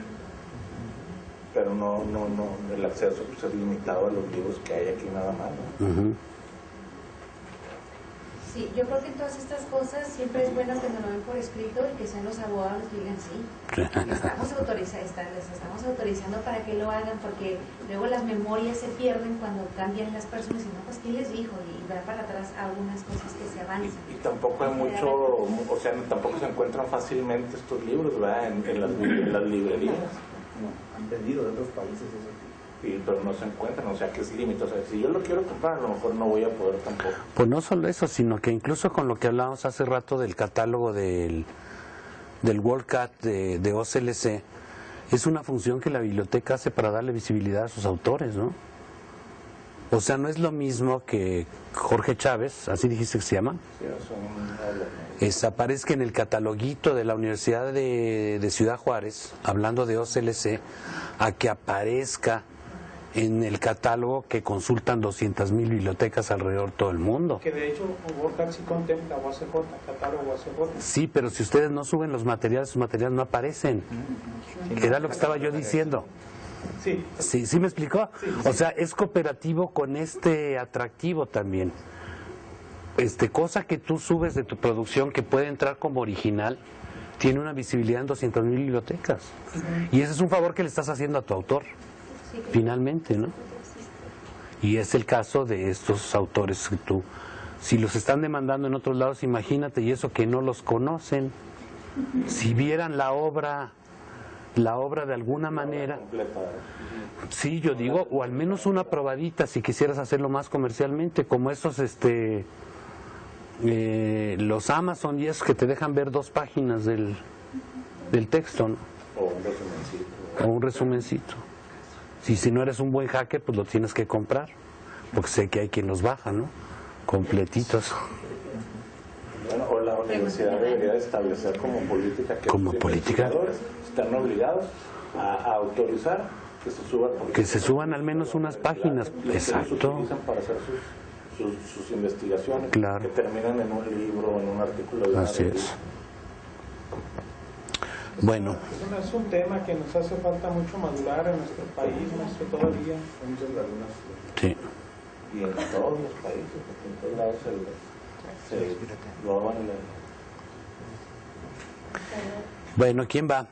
pero no el acceso pues, es limitado a los libros que hay aquí nada más, ¿no? Sí, yo creo que en todas estas cosas siempre es bueno que nos lo ven por escrito y que sean los abogados los que digan sí. Les estamos autorizando para que lo hagan, porque luego las memorias se pierden cuando cambian las personas y no, pues ¿quién les dijo? Y va para atrás algunas cosas que se avanzan. Y tampoco hay mucho, o sea, tampoco se encuentran fácilmente estos libros, ¿verdad? En las librerías. No, han vendido de otros países eso. Pero no se encuentran, o sea, que es límite. O sea, si yo lo quiero comprar, a lo mejor no voy a poder tampoco. Pues no solo eso, sino que incluso con lo que hablábamos hace rato del catálogo del WorldCat de OCLC, es una función que la biblioteca hace para darle visibilidad a sus autores, ¿no? O sea, no es lo mismo que Jorge Chávez, así dijiste que se llama, aparezca en el cataloguito de la Universidad de Ciudad Juárez, hablando de OCLC, a que aparezca en el catálogo que consultan 200,000 bibliotecas alrededor de todo el mundo. Que de hecho WorldCat sí contempla UACJ, catálogo UACJ. Sí, pero si ustedes no suben los materiales, sus materiales no aparecen. Era lo que estaba yo diciendo. Sí, ¿sí me explicó? O sea, es cooperativo con este atractivo también. Cosa que tú subes de tu producción que puede entrar como original, tiene una visibilidad en 200,000 bibliotecas. Y ese es un favor que le estás haciendo a tu autor, finalmente, ¿no? Y es el caso de estos autores que tú, si los están demandando en otros lados, imagínate, y eso que no los conocen, si vieran la obra de alguna manera, sí, yo digo, o al menos una probadita si quisieras hacerlo más comercialmente, como esos los Amazon y esos que te dejan ver 2 páginas del texto, ¿no? O un resumencito. Si no eres un buen hacker, pues lo tienes que comprar, porque sé que hay quien los baja, ¿no? Completitos. Bueno, o la universidad debería establecer como política que los investigadores están obligados a autorizar que se suban al menos unas páginas. Exacto. Que utilizan para hacer sus investigaciones, que terminan en un libro o en un artículo de Así es. Bueno. Es un tema que nos hace falta mucho madurar en nuestro país, todavía. Sí. Y en todos los países, porque en todos lados se roban Bueno, ¿quién va?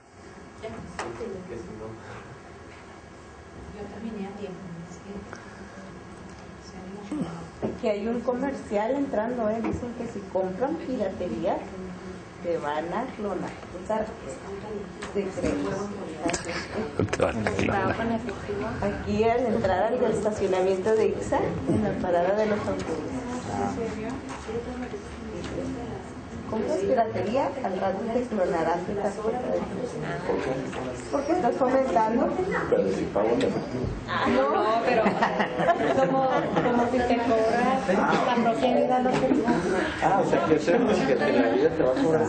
Yo terminé a tiempo. Que hay un comercial entrando, dicen que si compran piratería te van a clonar tus aquí al entrar al estacionamiento de Ixa, en la parada de los autobuses. Compras piratería, al rato te clonarán tu tarjeta de crédito. Porque estás fomentando. Pero si pago en efectivo. No, pero como si te cobras la propia vida lo que O sea, que sepas que en la vida te va a cobrar.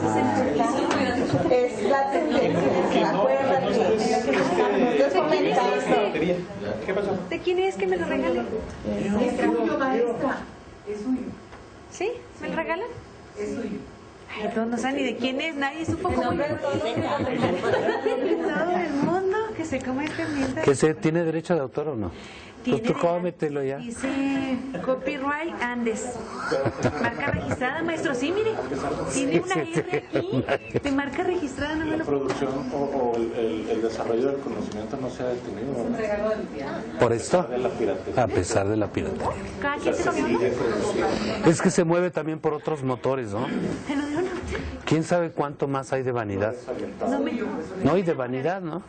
Es la tendencia, acuérdate. Estás fomentando. ¿Qué pasó? ¿De quién es que me lo regalan? Es suyo, maestra. Es suyo. ¿Sí? ¿Me lo regalan? Es suyo. Ay, pero no saben ni de quién es, nadie supo cómo yo. Todo el mundo que se come este ambiente. ¿Que se tiene derecho de autor o no? Pues tú cómetelo ya. Dice copyright Andes. Marca registrada, maestro. Sí, mire. Tiene una R aquí de marca registrada. No me La lo... producción o el desarrollo del conocimiento no se ha detenido, Un ¿no? regalo del piano. ¿Por esto? De la piratería. A pesar de la piratería. Cada quien se comió uno. Es que se mueve también por otros motores, ¿no? Se lo dio uno. ¿Quién sabe cuánto más hay de vanidad? No me... No, y de vanidad, ¿no?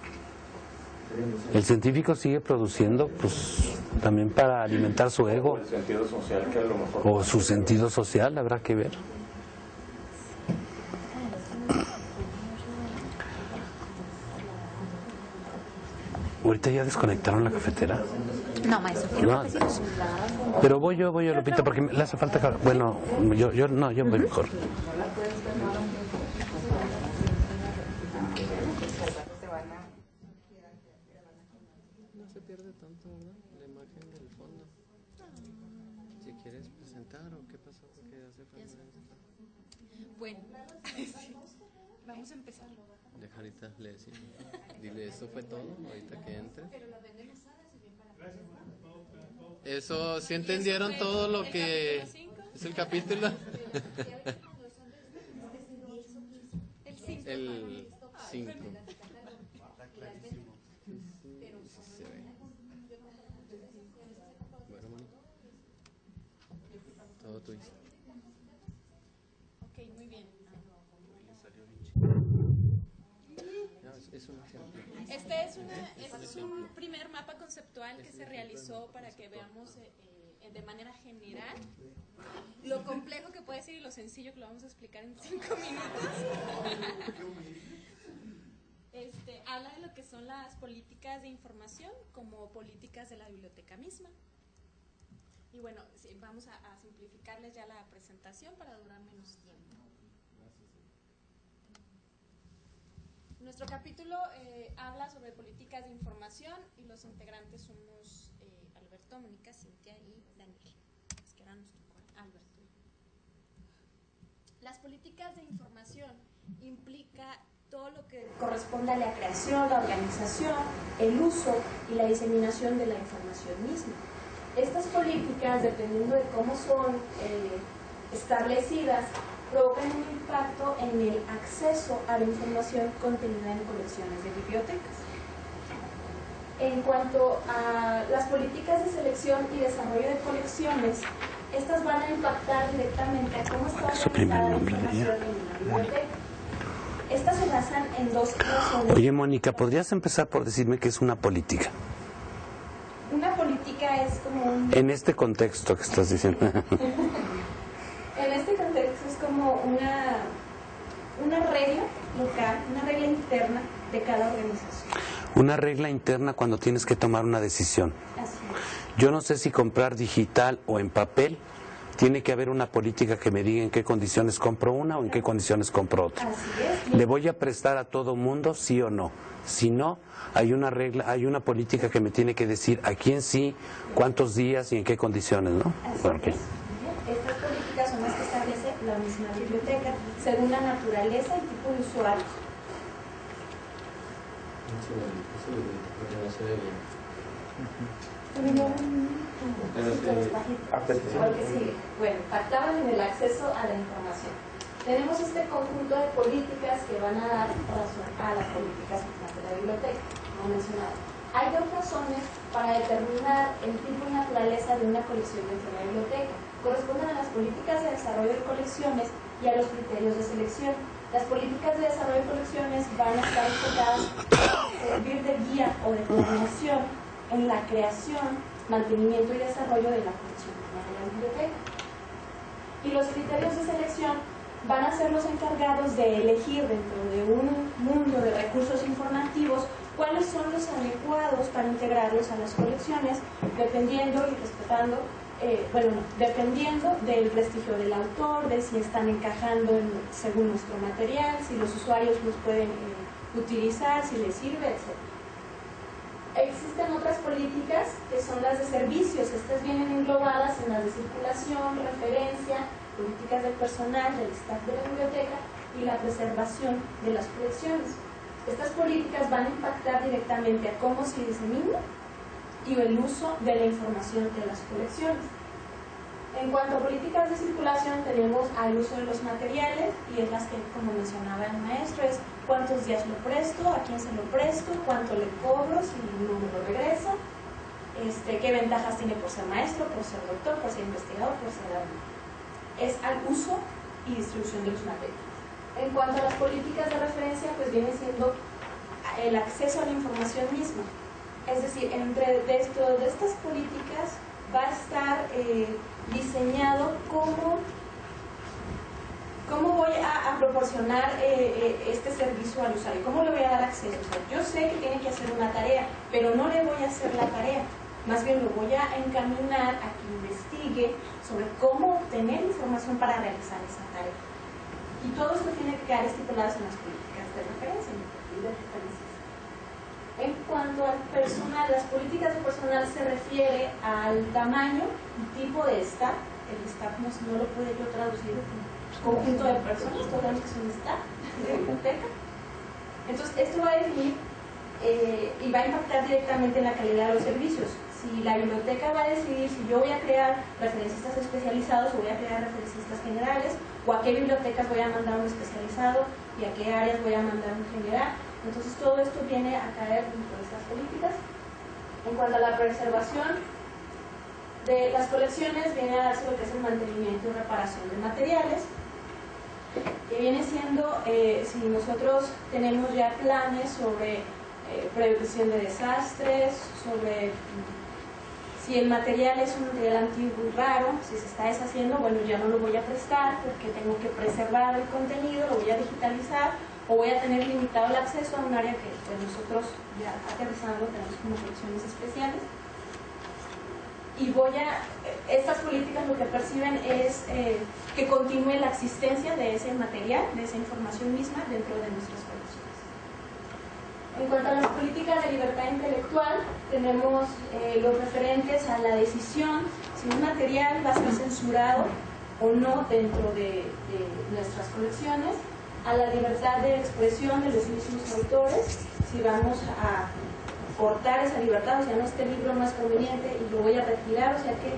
El científico sigue produciendo, pues, también para alimentar su ego. El sentido social que a lo mejor... O su sentido social, habrá que ver. ¿Ahorita ya desconectaron la cafetera? No, maestro. No. Pero voy yo, Lupita, porque le hace falta... Bueno, yo voy mejor. No se pierde tanto, ¿verdad? La imagen del fondo. Si quieres presentar o qué pasó, porque hace falta. Bueno, vamos a empezar. Deja ahorita, le decimos. Dile, ¿esto fue todo? Ahorita que entre. Eso, ¿sí entendieron todo lo que es el capítulo? El 5. Bueno, Mónica. Todo tuyo. Ok, muy bien. Es un ejemplo. Este es un primer mapa conceptual que se realizó para que veamos de manera general lo complejo que puede ser y lo sencillo que lo vamos a explicar en 5 minutos. Habla de lo que son las políticas de información como políticas de la biblioteca misma. Y bueno, vamos a simplificarles ya la presentación para durar menos tiempo. Nuestro capítulo habla sobre políticas de información y los integrantes somos Alberto, Mónica, Cintia y Daniel. Es que ahora nos tocó Alberto. Las políticas de información implica todo lo que corresponde a la creación, la organización, el uso y la diseminación de la información misma. Estas políticas, dependiendo de cómo son establecidas, provocan un impacto en el acceso a la información contenida en colecciones de bibliotecas. En cuanto a las políticas de selección y desarrollo de colecciones, estas van a impactar directamente a cómo está organizada la información en una biblioteca. Estas se basan en dos razones. Oye, Mónica, ¿podrías empezar por decirme qué es una política? Una política es como un... En este contexto que estás diciendo. En este contexto es como una regla local, una regla interna de cada organización. Una regla interna cuando tienes que tomar una decisión. Así es. Yo no sé si comprar digital o en papel, tiene que haber una política que me diga en qué condiciones compro una o en qué condiciones compro otra. Así es. ¿Le voy a prestar a todo mundo, sí o no? Si no, hay una regla, hay una política que me tiene que decir a quién sí, cuántos días y en qué condiciones, ¿no? Así es. Estas políticas son las que establece la misma biblioteca según la naturaleza y tipo de usuarios. Porque sí, bueno, pactaban en el acceso a la información. Tenemos este conjunto de políticas que van a dar razón a las políticas de la biblioteca, como mencionado. Hay dos razones para determinar el tipo y naturaleza de una colección dentro de la biblioteca. Corresponden a las políticas de desarrollo de colecciones y a los criterios de selección. Las políticas de desarrollo de colecciones van a estar enfocadas a servir de guía o de coordinación en la creación, mantenimiento y desarrollo de la colección de la biblioteca. Y los criterios de selección van a ser los encargados de elegir dentro de un mundo de recursos informativos cuáles son los adecuados para integrarlos a las colecciones, dependiendo y respetando, dependiendo del prestigio del autor, de si están encajando según nuestro material, si los usuarios los pueden utilizar, si les sirve, etc. Existen otras políticas que son las de servicios. Estas vienen englobadas en las de circulación, referencia, políticas del personal, del staff de la biblioteca y la preservación de las colecciones. Estas políticas van a impactar directamente a cómo se disemina y el uso de la información de las colecciones. En cuanto a políticas de circulación, tenemos al uso de los materiales, y es las que, como mencionaba el maestro, es cuántos días lo presto, a quién se lo presto, cuánto le cobro si no me lo regresa, qué ventajas tiene por ser maestro, por ser doctor, por ser investigador, por ser alumno. Es al uso y distribución de los materiales. En cuanto a las políticas de referencia, pues viene siendo el acceso a la información misma. Es decir, dentro de estas políticas va a estar diseñado cómo voy a proporcionar este servicio al usuario, cómo le voy a dar acceso. O sea, yo sé que tiene que hacer una tarea, pero no le voy a hacer la tarea. Más bien lo voy a encaminar a que investigue sobre cómo obtener información para realizar esa tarea. Y todo esto tiene que quedar estipulado en las políticas de referencia, en el perfil de referencias. En cuanto al personal, las políticas de personal se refiere al tamaño y tipo de staff. El staff no lo puede yo traducir como conjunto de personas, todos sabemos que es un staff de biblioteca. Entonces, esto va a definir y va a impactar directamente en la calidad de los servicios. Si la biblioteca va a decidir si yo voy a crear referencistas especializados o voy a crear referencistas generales, o a qué bibliotecas voy a mandar un especializado y a qué áreas voy a mandar un general. Entonces todo esto viene a caer dentro de estas políticas. En cuanto a la preservación de las colecciones, viene a darse lo que es el mantenimiento y reparación de materiales, que viene siendo, si nosotros tenemos ya planes sobre prevención de desastres, sobre si el material es un material antiguo y raro, si se está deshaciendo, bueno, ya no lo voy a prestar porque tengo que preservar el contenido, lo voy a digitalizar, o voy a tener limitado el acceso a un área que pues, nosotros ya aterrizando tenemos como colecciones especiales. Y estas políticas lo que perciben es que continúe la existencia de ese material, de esa información misma dentro de nuestras colecciones. En cuanto a las políticas de libertad intelectual, tenemos los referentes a la decisión si un material va a ser censurado o no dentro de nuestras colecciones, a la libertad de expresión de los mismos autores, si vamos a cortar esa libertad, o sea, no, este libro no es conveniente y lo voy a retirar, o sea que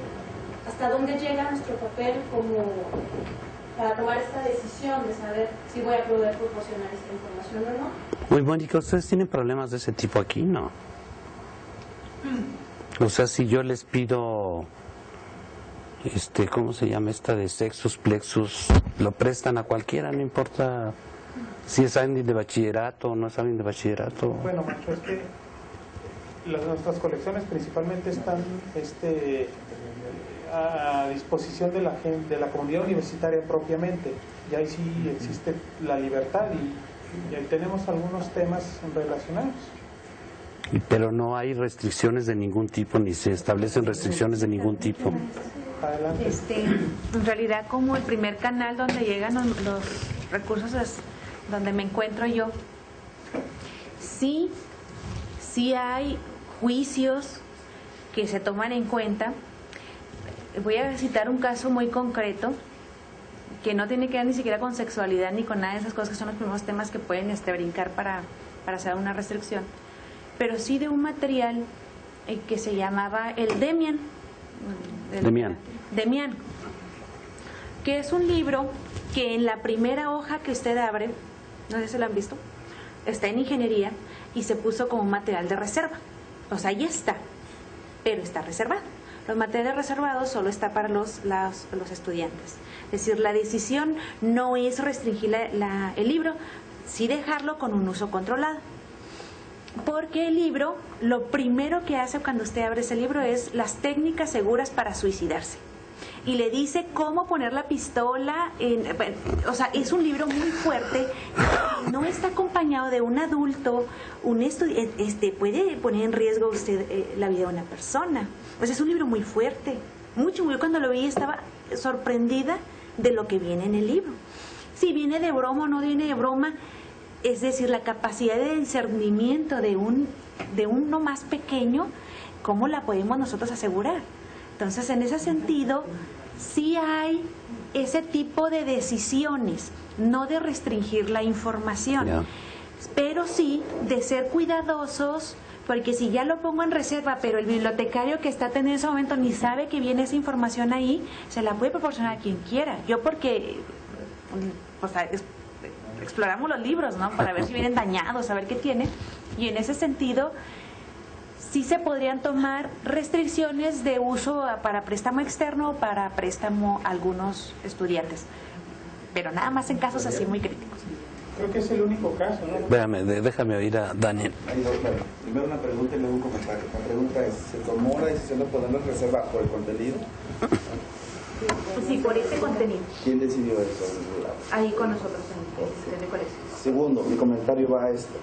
hasta dónde llega nuestro papel como para tomar esta decisión de saber si voy a poder proporcionar esta información o no. Muy Mónica, ¿ustedes tienen problemas de ese tipo aquí? No. O sea, si yo les pido, ¿cómo se llama esta de Sexus Plexus? Lo prestan a cualquiera, no importa si es alguien de bachillerato o no es alguien de bachillerato. Bueno, Macho, es que nuestras colecciones principalmente están a disposición de la gente, de la comunidad universitaria propiamente, y ahí sí existe la libertad y ahí tenemos algunos temas relacionados. Pero no hay restricciones de ningún tipo, ni se establecen restricciones de ningún tipo. Adelante. En realidad, como el primer canal donde llegan los recursos es donde me encuentro yo, sí hay juicios que se toman en cuenta. Voy a citar un caso muy concreto que no tiene que ver ni siquiera con sexualidad ni con nada de esas cosas que son los primeros temas que pueden brincar para hacer una restricción, pero sí de un material que se llamaba el Demian. Demián, que es un libro que en la primera hoja que usted abre, no sé si lo han visto, está en ingeniería y se puso como material de reserva. O sea, ahí está, pero está reservado. Los materiales reservados solo está para los estudiantes. Es decir, la decisión no es restringir el libro, sí dejarlo con un uso controlado. Porque el libro, lo primero que hace cuando usted abre ese libro es las técnicas seguras para suicidarse. Y le dice cómo poner la pistola, o sea, es un libro muy fuerte, no está acompañado de un adulto, puede poner en riesgo usted la vida de una persona. O sea, es un libro muy fuerte, mucho. Yo cuando lo vi estaba sorprendida de lo que viene en el libro. Si viene de broma o no viene de broma, es decir, la capacidad de discernimiento de uno más pequeño, ¿cómo la podemos nosotros asegurar? Entonces, en ese sentido, sí hay ese tipo de decisiones, no de restringir la información, pero sí de ser cuidadosos, porque si ya lo pongo en reserva, pero el bibliotecario que está teniendo en ese momento ni sabe que viene esa información ahí, se la puede proporcionar a quien quiera. Yo porque, o sea, exploramos los libros, ¿no? Para ver si vienen dañados, a ver qué tiene, y en ese sentido sí se podrían tomar restricciones de uso para préstamo externo o para préstamo a algunos estudiantes, pero nada más en casos así muy críticos. Creo que es el único caso, ¿no? Déjame oír a Daniel. Primero una pregunta y luego un comentario. La pregunta es, ¿se tomó la decisión de ponerlo en reserva por el contenido? Sí, por ese contenido. ¿Quién decidió eso? Ahí con nosotros en el colegio. Segundo, mi comentario va a esto.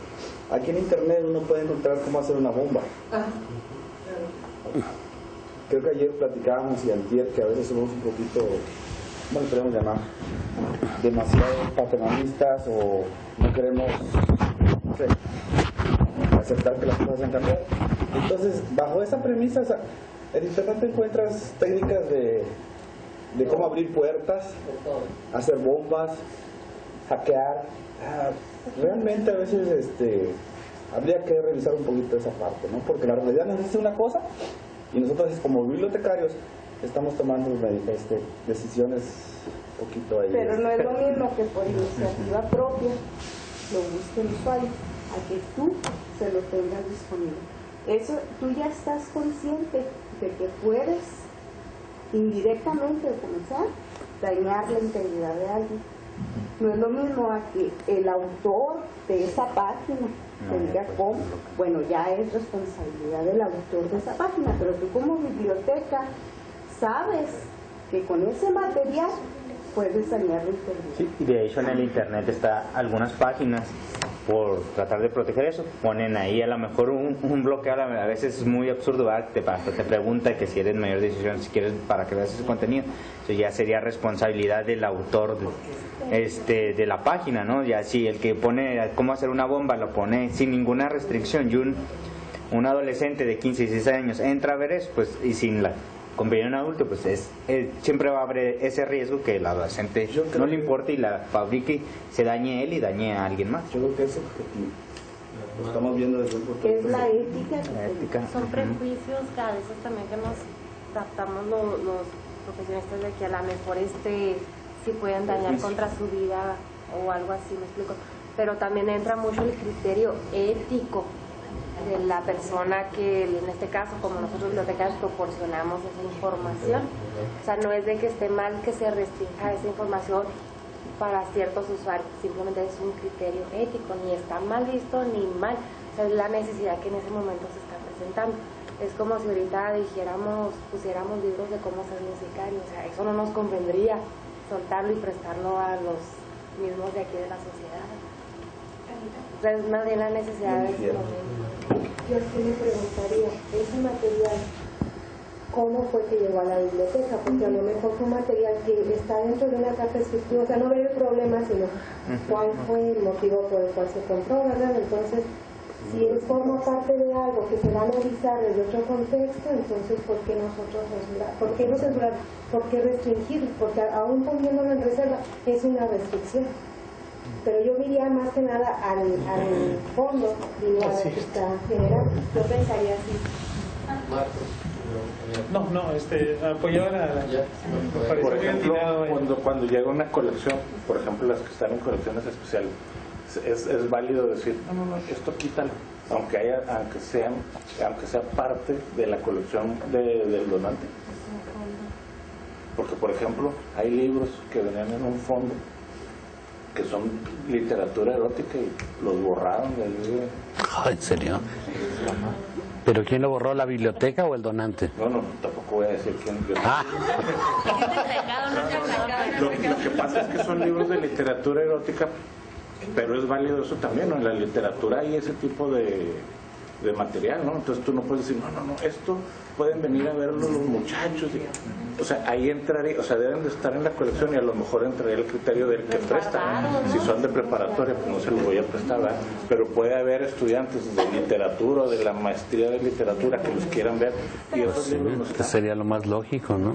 Aquí en internet uno puede encontrar cómo hacer una bomba. Creo que ayer platicábamos y antier que a veces somos un poquito, ¿cómo le podemos llamar? Demasiado paternalistas o no queremos, no sé, aceptar que las cosas han cambiado. Entonces, bajo esa premisa, en internet te encuentras técnicas de cómo abrir puertas, hacer bombas, hackear. Realmente a veces habría que revisar un poquito esa parte, ¿no? Porque la realidad nos dice una cosa y nosotros como bibliotecarios estamos tomando decisiones un poquito ahí. Pero no es lo mismo que por iniciativa propia lo busque el usuario, a que tú se lo tengas disponible. Eso, tú ya estás consciente de que puedes indirectamente comenzar a dañar la integridad de alguien. No es lo mismo a que el autor de esa página te diga cómo. Bueno, ya es responsabilidad del autor de esa página, pero tú como biblioteca sabes que con ese material puedes dañar la integridad. Sí, y de hecho en el internet está algunas páginas por tratar de proteger eso, ponen ahí a lo mejor un bloqueo, a veces es muy absurdo, ¿verdad? Te pregunta que si eres mayor de 18 años, si quieres para que veas ese contenido, eso ya sería responsabilidad del autor de la página, ¿no? Ya si el que pone cómo hacer una bomba lo pone sin ninguna restricción y un adolescente de 15 y 16 años entra a ver eso, pues y sin la compañía de un adulto, pues siempre va a haber ese riesgo que el adolescente no le importe y la fabrique, se dañe él y dañe a alguien más. Yo creo que eso lo estamos viendo desde un punto de vista. Es la ética. Son prejuicios que a veces también que nos adaptamos los profesionistas de que a lo mejor sí pueden dañar contra su vida o algo así, me explico. Pero también entra mucho el criterio ético de la persona que, en este caso, como nosotros bibliotecarios proporcionamos esa información. O sea, no es de que esté mal que se restrinja esa información para ciertos usuarios, simplemente es un criterio ético, ni está mal visto ni mal. O sea, es la necesidad que en ese momento se está presentando. Es como si ahorita pusiéramos libros de cómo ser musicario, o sea, eso no nos convendría soltarlo y prestarlo a los mismos de aquí de la sociedad. O sea, es más bien la necesidad de ese momento. Yo sí me preguntaría, ese material, ¿cómo fue que llegó a la biblioteca? Porque a lo mejor fue un material que está dentro de una caja descriptiva, o sea, no ver el problema, sino cuál fue el motivo por el cual se compró, ¿verdad? Entonces, si forma parte de algo que se va a analizar desde otro contexto, entonces, ¿por qué nosotros censurar? ¿Por qué no censurar? ¿Por qué restringir? Porque aún poniéndolo en reserva es una restricción. Pero yo diría más que nada al fondo, digo, a la que está general. Yo pensaría así. apoyaba por ejemplo, cuando llega una colección, por ejemplo las que están en colecciones especiales, es válido decir, no, esto quítalo, aunque sea parte de la colección del donante. Porque, por ejemplo, hay libros que venían en un fondo que son literatura erótica y los borraron del libro. ¿En serio? ¿Pero quién lo borró, la biblioteca o el donante? No, tampoco voy a decir quién. Lo que pasa es que son libros de literatura erótica, pero es válido eso también, ¿no? En la literatura hay ese tipo de material, ¿no? Entonces tú no puedes decir, no, esto pueden venir a verlo los muchachos. O sea, ahí entraría, deben de estar en la colección y a lo mejor entraría el criterio del que presta. Si son de preparatoria, pues no se los voy a prestar, ¿verdad? Pero puede haber estudiantes de literatura o de la maestría de literatura que los quieran ver y esos libros no están. Sería lo más lógico, ¿no?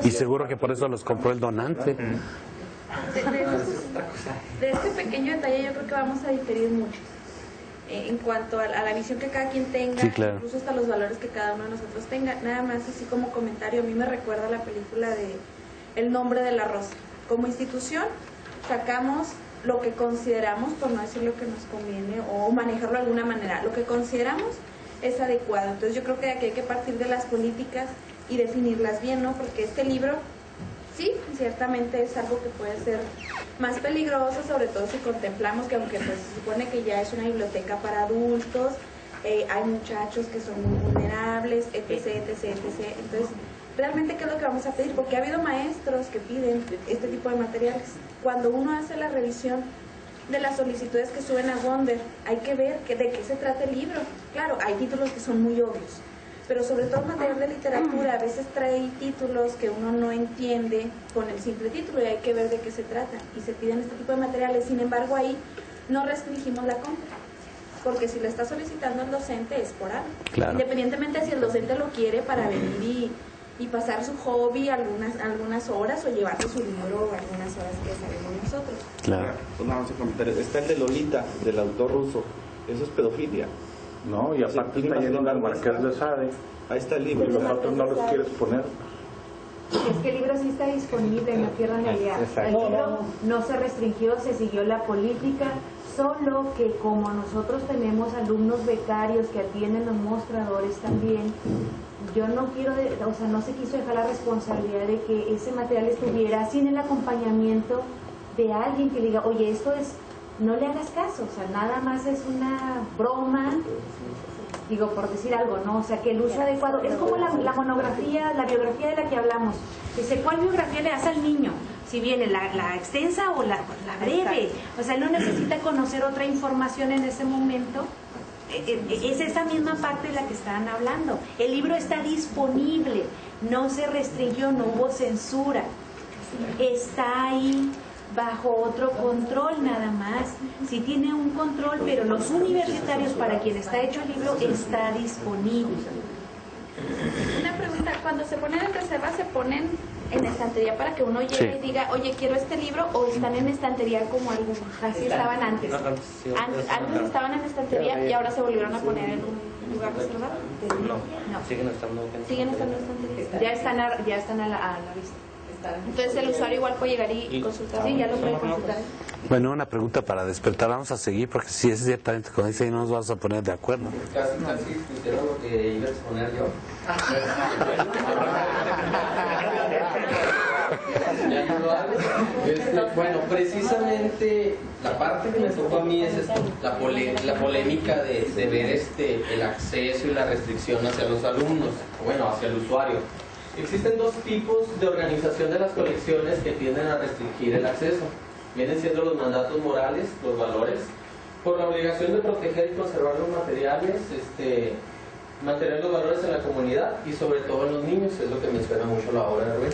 Y seguro que por eso los compró el donante. De este pequeño detalle yo creo que vamos a diferir mucho. En cuanto a la visión que cada quien tenga, sí, claro. Incluso hasta los valores que cada uno de nosotros tenga. Nada más así como comentario, a mí me recuerda la película de El nombre de la rosa. Como institución sacamos lo que consideramos, por no decir lo que nos conviene o manejarlo de alguna manera, lo que consideramos es adecuado. Entonces yo creo que de aquí hay que partir de las políticas y definirlas bien, ¿no? Porque este libro sí, ciertamente es algo que puede ser más peligroso, sobre todo si contemplamos que aunque pues, se supone que ya es una biblioteca para adultos, hay muchachos que son muy vulnerables, etc. Entonces, ¿realmente qué es lo que vamos a pedir? Porque ha habido maestros que piden este tipo de materiales. Cuando uno hace la revisión de las solicitudes que suben a Wonder, hay que ver de qué se trata el libro. Claro, hay títulos que son muy obvios, pero sobre todo material de literatura a veces trae títulos que uno no entiende con el simple título y hay que ver de qué se trata y se piden este tipo de materiales. Sin embargo, ahí no restringimos la compra, porque si lo está solicitando el docente es por algo, claro. Independientemente de si el docente lo quiere para venir y pasar su hobby algunas horas o llevarse su libro algunas horas que sabemos nosotros. Claro. Una comentario. Está el de Lolita, del autor ruso. Eso es pedofilia. No, y aparte está yendo al Marqués de Sade. Ahí está el libro. Y nosotros no los quieres poner. Es que el libro sí está disponible en la Tierra de Aliada. El libro no se restringió, se siguió la política, solo que como nosotros tenemos alumnos becarios que atienden los mostradores también, yo no quiero, no se quiso dejar la responsabilidad de que ese material estuviera sin el acompañamiento de alguien que le diga, oye, esto es... No le hagas caso, nada más es una broma, digo, por decir algo, ¿no? O sea, que el uso adecuado, es como la monografía, la biografía de la que hablamos. Dice, ¿cuál biografía le das al niño? Si viene la extensa o la breve. O sea, él no necesita conocer otra información en ese momento. Es esa misma parte de la que estaban hablando. El libro está disponible, no se restringió, no hubo censura. Está ahí bajo otro control nada más. Sí tiene un control, pero los universitarios, para quien está hecho el libro, está disponible. Una pregunta, cuando se ponen en reserva, ¿se ponen en estantería para que uno llegue y diga, oye, quiero este libro, o están en estantería como algunos? Así estaban antes. Antes estaban en estantería y ahora se volvieron a poner en un lugar reservado. No, siguen estando en estantería. Ya están a la vista. Entonces el usuario igual puede llegar y consultar. Sí, ya lo puede consultar. Bueno, una pregunta para despertar. Vamos a seguir porque si es ciertamente como dice, no nos vamos a poner de acuerdo. Casi pusieron lo que iba a exponer yo. Bueno, precisamente la parte que me tocó a mí es la polémica de ver el acceso y la restricción hacia los alumnos, bueno, hacia el usuario. Existen dos tipos de organización de las colecciones que tienden a restringir el acceso. Vienen siendo los mandatos morales, los valores, por la obligación de proteger y conservar los materiales, mantener los valores en la comunidad y sobre todo en los niños, es lo que menciona mucho la obra de Rubén.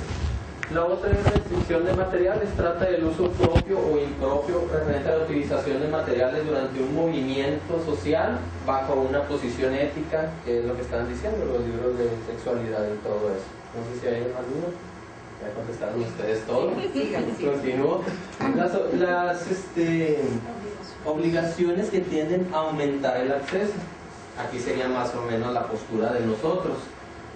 La otra es la restricción de materiales, trata del uso propio o impropio referente a la utilización de materiales durante un movimiento social bajo una posición ética, que es lo que están diciendo los libros de sexualidad y todo eso. No sé si hay alguno. Ya contestaron ustedes todo. Continúo. Las obligaciones que tienden a aumentar el acceso. Aquí sería más o menos la postura de nosotros.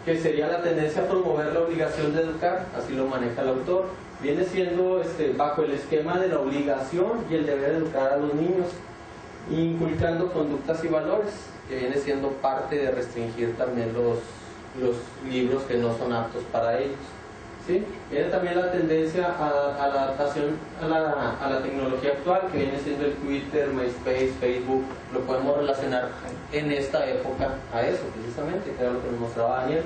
que sería la tendencia a promover la obligación de educar, así lo maneja el autor. Viene siendo bajo el esquema de la obligación y el deber de educar a los niños, inculcando conductas y valores, que viene siendo parte de restringir también los libros que no son aptos para ellos. ¿Sí? Viene también la tendencia a la adaptación a la tecnología actual, que viene siendo el Twitter, MySpace, Facebook. Lo podemos relacionar en esta época a eso, precisamente, que era lo que nos mostraba Daniel.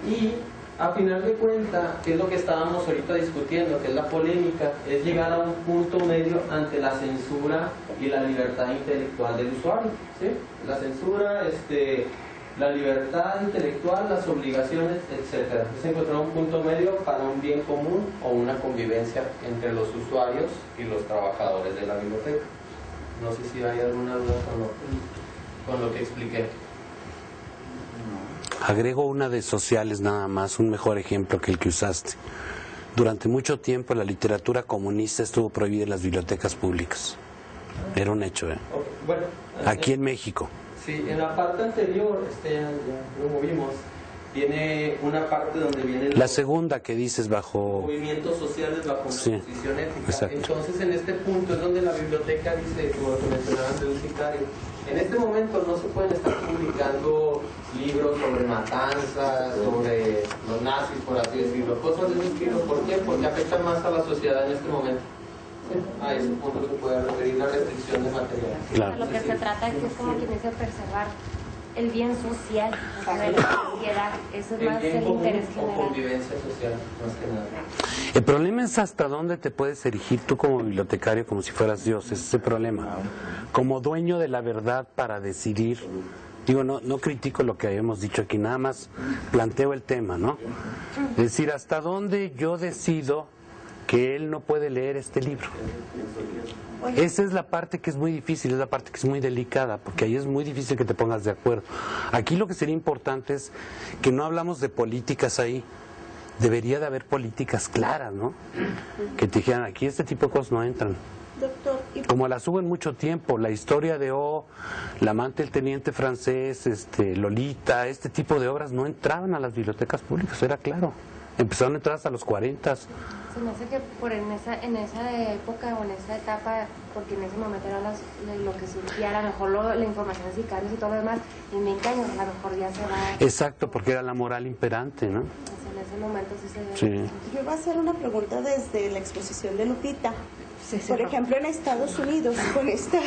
Y a final de cuentas, que es lo que estábamos ahorita discutiendo, que es la polémica, es llegar a un punto medio ante la censura y la libertad intelectual del usuario. ¿Sí? La censura, la libertad intelectual, las obligaciones, etc. Es encontrar un punto medio para un bien común o una convivencia entre los usuarios y los trabajadores de la biblioteca. No sé si hay alguna duda con lo que expliqué. Agrego una de sociales nada más, un mejor ejemplo que el que usaste. Durante mucho tiempo la literatura comunista estuvo prohibida en las bibliotecas públicas. Era un hecho, ¿eh? Bueno, aquí en México. Sí, en la parte anterior, ya lo movimos, viene una parte donde viene la segunda que dices bajo movimientos sociales bajo una posición ética. Exacto. Entonces en este punto es donde la biblioteca dice, como lo que mencionaban de un sicario, en este momento no se pueden estar publicando libros sobre matanzas, sobre los nazis, por así decirlo, cosas de ese estilo. ¿Por qué? Porque afectan más a la sociedad en este momento. A ese punto se puede referir la restricción de material. Claro. Lo que se trata es que es como quien dice preservar el bien social de la sociedad. Eso es más el interés o general. convivencia social, más que nada. El problema es hasta dónde te puedes erigir tú como bibliotecario como si fueras Dios. Ese es el problema. Como dueño de la verdad para decidir. Digo, no critico lo que habíamos dicho aquí, nada más planteo el tema, ¿no? Es decir, hasta dónde yo decido que él no puede leer este libro. Esa es la parte que es muy difícil, es la parte que es muy delicada, porque ahí es muy difícil que te pongas de acuerdo. Aquí lo que sería importante es que no hablamos de políticas ahí. Debería de haber políticas claras, ¿no? Que te dijeran, aquí este tipo de cosas no entran. Doctor, como las hubo en mucho tiempo, la historia de la amante del teniente francés, Lolita, este tipo de obras no entraban a las bibliotecas públicas, era claro. Empezaron a entrar hasta los 40. Se me hace que en esa época o en esa etapa, porque en ese momento era lo que surgía, a lo mejor la información de sicarios y todo lo demás, en 20 años a lo mejor ya se va. Exacto, porque era la moral imperante, ¿no? Pues en ese momento sí se sí. Yo iba a hacer una pregunta desde la exposición de Lupita. Por ejemplo, en Estados Unidos, con esta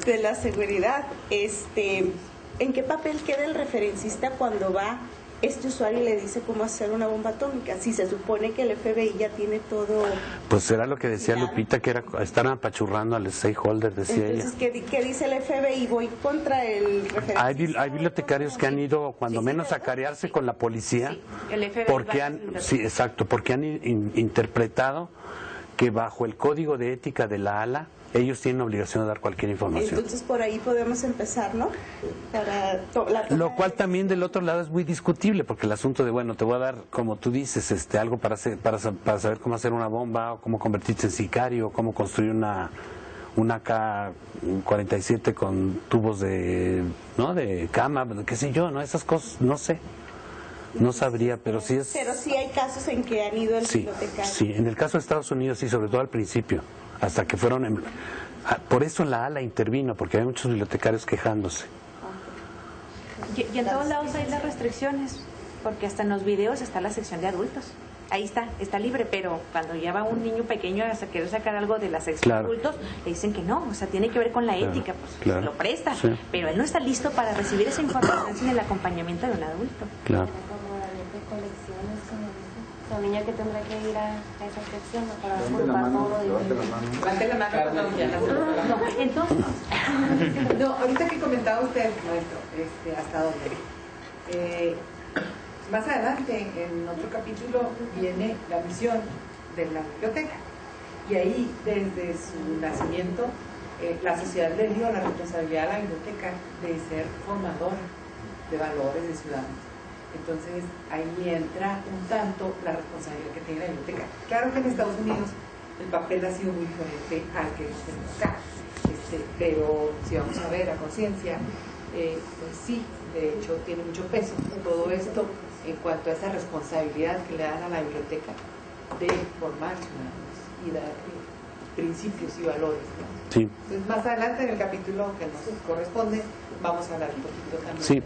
de la seguridad, ¿en qué papel queda el referencista cuando va este usuario y le dice cómo hacer una bomba atómica? Si se supone que el FBI ya tiene todo. Pues era lo que decía Lupita, que estaban apachurrando al stakeholder, decía Entonces, ella. ¿qué dice el FBI? Voy contra el referencista. Hay bibliotecarios que han ido, cuando menos, a carearse con la policía, el FBI porque porque han interpretado que bajo el código de ética de la ALA ellos tienen obligación de dar cualquier información. Entonces por ahí podemos empezar, ¿no? Lo cual también del otro lado es muy discutible, porque el asunto de, bueno, te voy a dar, como tú dices, algo para saber cómo hacer una bomba, o cómo convertirte en sicario, o cómo construir una K-47 con tubos de cama, qué sé yo, ¿no? Esas cosas, no sé. No sabría, pero sí es... Pero sí hay casos en que han ido al bibliotecario. Sí, en el caso de Estados Unidos sí, sobre todo al principio, hasta que fueron... Por eso la ALA intervino, porque hay muchos bibliotecarios quejándose. Y en todos lados hay las restricciones, porque hasta en los videos está la sección de adultos. Ahí está libre, pero cuando ya va un niño pequeño a querer sacar algo de la sección de adultos, le dicen que no, o sea, tiene que ver con la ética, pues se lo presta, pero él no está listo para recibir esa información sin el acompañamiento de un adulto. Claro. La niña que tendrá que ir a esa sección para ocupar todo. Levante la mano. Entonces. No, ahorita que comentaba usted, maestro, hasta dónde. Más adelante, en otro capítulo, viene la misión de la biblioteca. Y ahí, desde su nacimiento, la sociedad le dio la responsabilidad a la biblioteca de ser formadora de valores de ciudadanos. Entonces, ahí entra un tanto la responsabilidad que tiene la biblioteca. Claro que en Estados Unidos el papel ha sido muy diferente al que tenemos acá. Pero si vamos a ver a conciencia, pues sí, de hecho tiene mucho peso todo esto en cuanto a esa responsabilidad que le dan a la biblioteca de formar ciudadanos y dar principios y valores, ¿no? Sí. Entonces, más adelante en el capítulo que nos corresponde vamos a hablar un poquito también. Sí,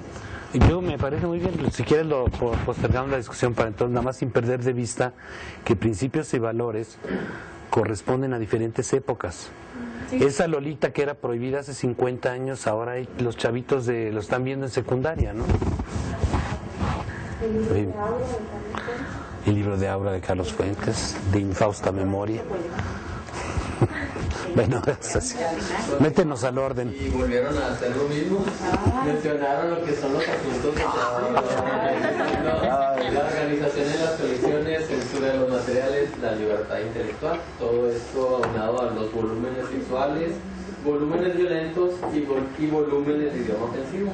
yo me parece muy bien, si quieres lo postergamos la discusión para entonces, nada más sin perder de vista que principios y valores corresponden a diferentes épocas. Sí. Esa Lolita que era prohibida hace 50 años, ahora los chavitos lo están viendo en secundaria, ¿no? El libro de Aura de Carlos Fuentes, de infausta memoria. Bueno, es así. Métenos al orden. Y volvieron a hacer lo mismo. Mencionaron lo que son los asuntos de la organización de las colecciones, censura de los materiales, la libertad intelectual. Todo esto aunado a los volúmenes sexuales, volúmenes violentos y volúmenes de idioma ofensivo.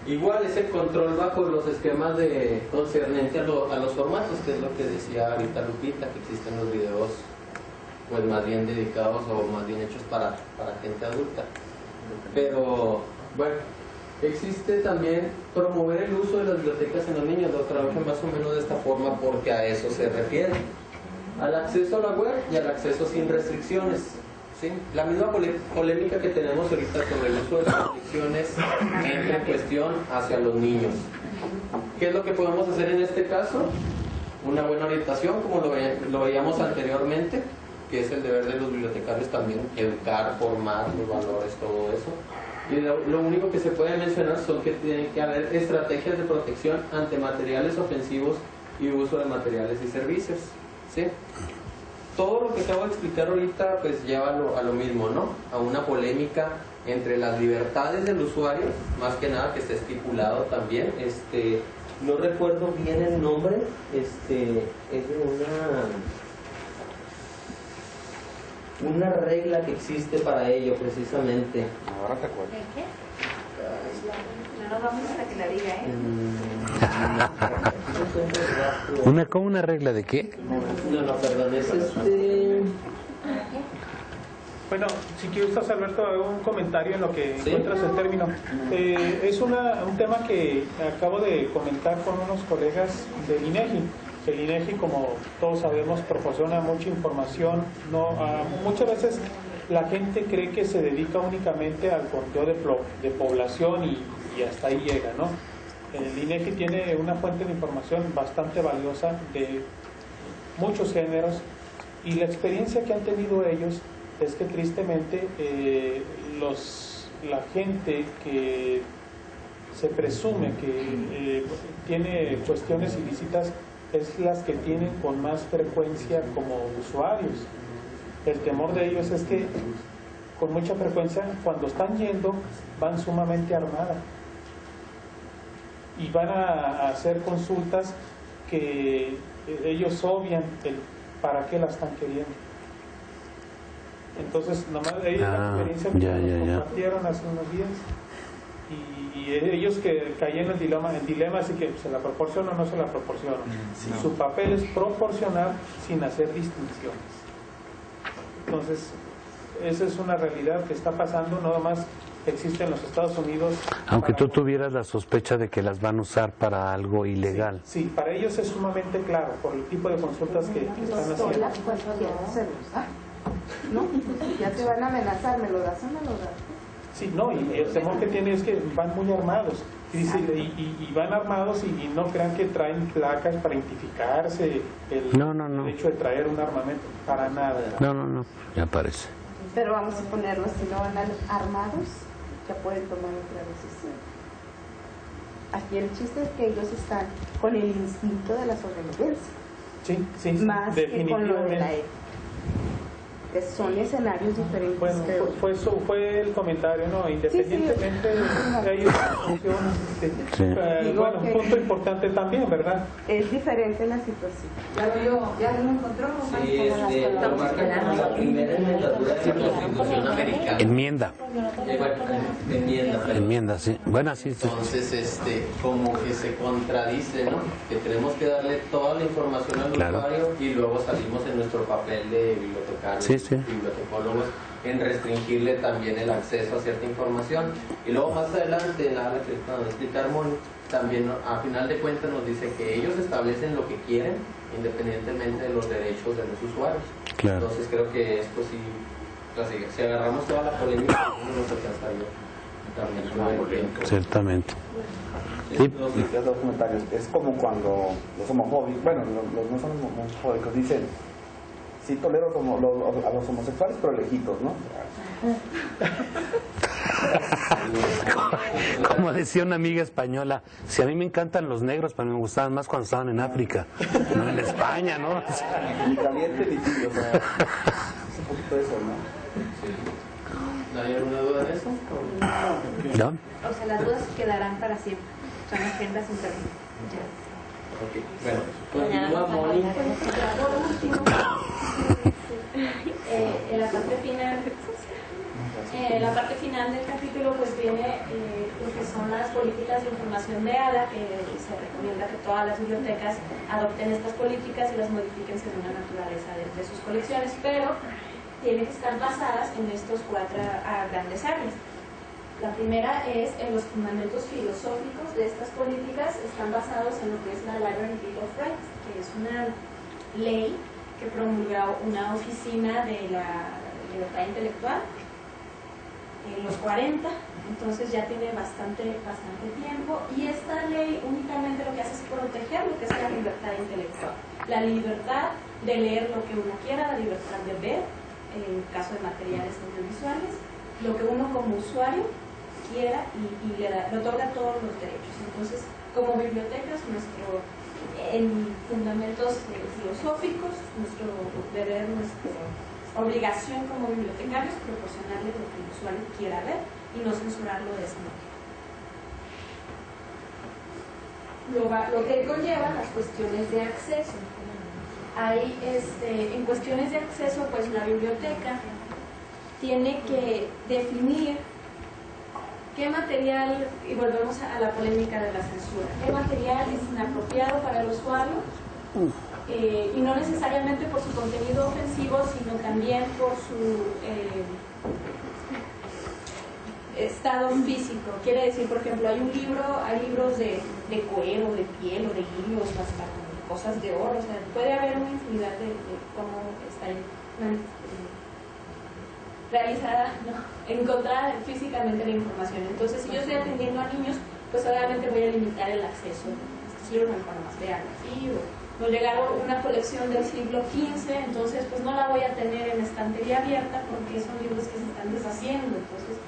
Igual es el control bajo los esquemas de concerniente a los formatos, que es lo que decía ahorita Lupita, que existen los videos pues más bien dedicados o más bien hechos para gente adulta. Pero bueno, existe también promover el uso de las bibliotecas en los niños. Lo trabajan más o menos de esta forma porque a eso se refiere, al acceso a la web y al acceso sin restricciones. ¿Sí? La misma polémica que tenemos ahorita sobre el uso de las restricciones entra en cuestión hacia los niños. ¿Qué es lo que podemos hacer en este caso? Una buena orientación, como lo veíamos anteriormente, que es el deber de los bibliotecarios también, educar, formar los valores, todo eso. Y lo único que se puede mencionar son que tiene que haber estrategias de protección ante materiales ofensivos y uso de materiales y servicios. ¿Sí? Todo lo que acabo de explicar ahorita pues lleva a lo mismo, ¿no? A una polémica entre las libertades del usuario, más que nada que está estipulado también. No recuerdo bien el nombre, es de una regla que existe para ello precisamente. Ahora te acuerdo. ¿El qué? No nos vamos hasta que la diga, ¿eh? ¿Una regla de qué? No, perdón, es Bueno, si quieres, Alberto, hago un comentario en lo que encuentras el término. Es un tema que acabo de comentar con unos colegas del INEGI. El INEGI, como todos sabemos, proporciona mucha información. Muchas veces la gente cree que se dedica únicamente al conteo de población y hasta ahí llega, ¿no? El INEGI tiene una fuente de información bastante valiosa de muchos géneros, y la experiencia que han tenido ellos es que tristemente la gente que se presume que tiene cuestiones ilícitas es las que tienen con más frecuencia como usuarios. El temor de ellos es que con mucha frecuencia cuando están yendo van sumamente armadas y van a hacer consultas que ellos obvian el para qué la están queriendo. Entonces, nomás ellos la experiencia que nos compartieron hace unos días, y ellos que caían en dilema, así que se la proporciono o no se la proporciono. Sí. Su papel es proporcionar sin hacer distinciones. Entonces, esa es una realidad que está pasando, no más existe en los Estados Unidos. Aunque tú tuvieras la sospecha de que las van a usar para algo ilegal. Sí, para ellos es sumamente claro, por el tipo de consultas que están haciendo. No, ya te van a amenazar, ¿me lo das o no me lo das? Sí, no, y el temor que tienen es que van muy armados. Y van armados y no crean que traen placas para identificarse, el hecho de traer un armamento, para nada. No, ya parece. Pero vamos a ponerlo, si no van armados, ya pueden tomar otra decisión. Aquí el chiste es que ellos están con el instinto de la sobrevivencia. Sí, más que con lo de la ética. Que son escenarios diferentes. Bueno, fue el comentario, ¿no? Independientemente de ellos, bueno, un punto importante también, ¿verdad? Es diferente la situación. ¿Ya lo encontró? Sí, lo marca como la primera enmendatura de la Constitución americana. Enmienda. Enmienda, sí. Bueno, sí. Entonces, como que se contradice, ¿no? Que tenemos que darle toda la información al usuario y luego salimos en nuestro papel de bibliotecario. Sí. bibliotecólogos en restringirle también el acceso a cierta información. Y luego más adelante, la que nos explica Moni, también a final de cuentas nos dice que ellos establecen lo que quieren independientemente de los derechos de los usuarios. Claro. Entonces creo que esto sí, si agarramos toda la polémica, no nos alcanzaría también. Ciertamente. Sí. Dos comentarios. Es como cuando los homofóbicos, bueno, los no son homofóbicos, dicen, sí tolero a los homosexuales, pero lejitos, ¿no? Como decía una amiga española, si a mí me encantan los negros, pero me gustaban más cuando estaban en África, no en España, ¿no? Ni caliente ni tibio, o sea, es un poquito eso, ¿no? ¿No hay alguna duda de eso? ¿No? O sea, las dudas quedarán para siempre. Son agendas internas. Ok, bueno, continúa Moni. Por último, en la parte final del capítulo pues viene lo que son las políticas de información de ADA, que se recomienda que todas las bibliotecas adopten estas políticas y las modifiquen según la naturaleza de sus colecciones, pero tienen que estar basadas en estos 4 grandes áreas. La primera es en los fundamentos filosóficos de estas políticas, están basados en lo que es la Library Bill of Rights, que es una ley que promulgó una oficina de la libertad intelectual en los 40, entonces ya tiene bastante tiempo, y esta ley únicamente lo que hace es proteger lo que es la libertad intelectual, la libertad de leer lo que uno quiera, la libertad de ver, en caso de materiales audiovisuales, lo que uno como usuario quiera y le otorga todos los derechos. Entonces, como bibliotecas, en fundamentos filosóficos, nuestro deber, nuestra obligación como bibliotecarios, proporcionarle lo que el usuario quiera ver y no censurarlo de esa manera. Lo que conlleva las cuestiones de acceso. Hay, en cuestiones de acceso, pues la biblioteca tiene que definir qué material, y volvemos a la polémica de la censura, qué material es inapropiado para el usuario, y no necesariamente por su contenido ofensivo, sino también por su estado físico. Quiere decir, por ejemplo, hay libros de cuero, de piel o de hilos, hasta cosas de oro, o sea, puede haber una infinidad de cómo está realizada, encontrada físicamente la información. Entonces, si yo estoy atendiendo a niños, pues obviamente voy a limitar el acceso. Este libro mejor más vean así, o nos llegaron una colección del siglo XV, entonces pues no la voy a tener en estantería abierta porque son libros que se están deshaciendo. Entonces,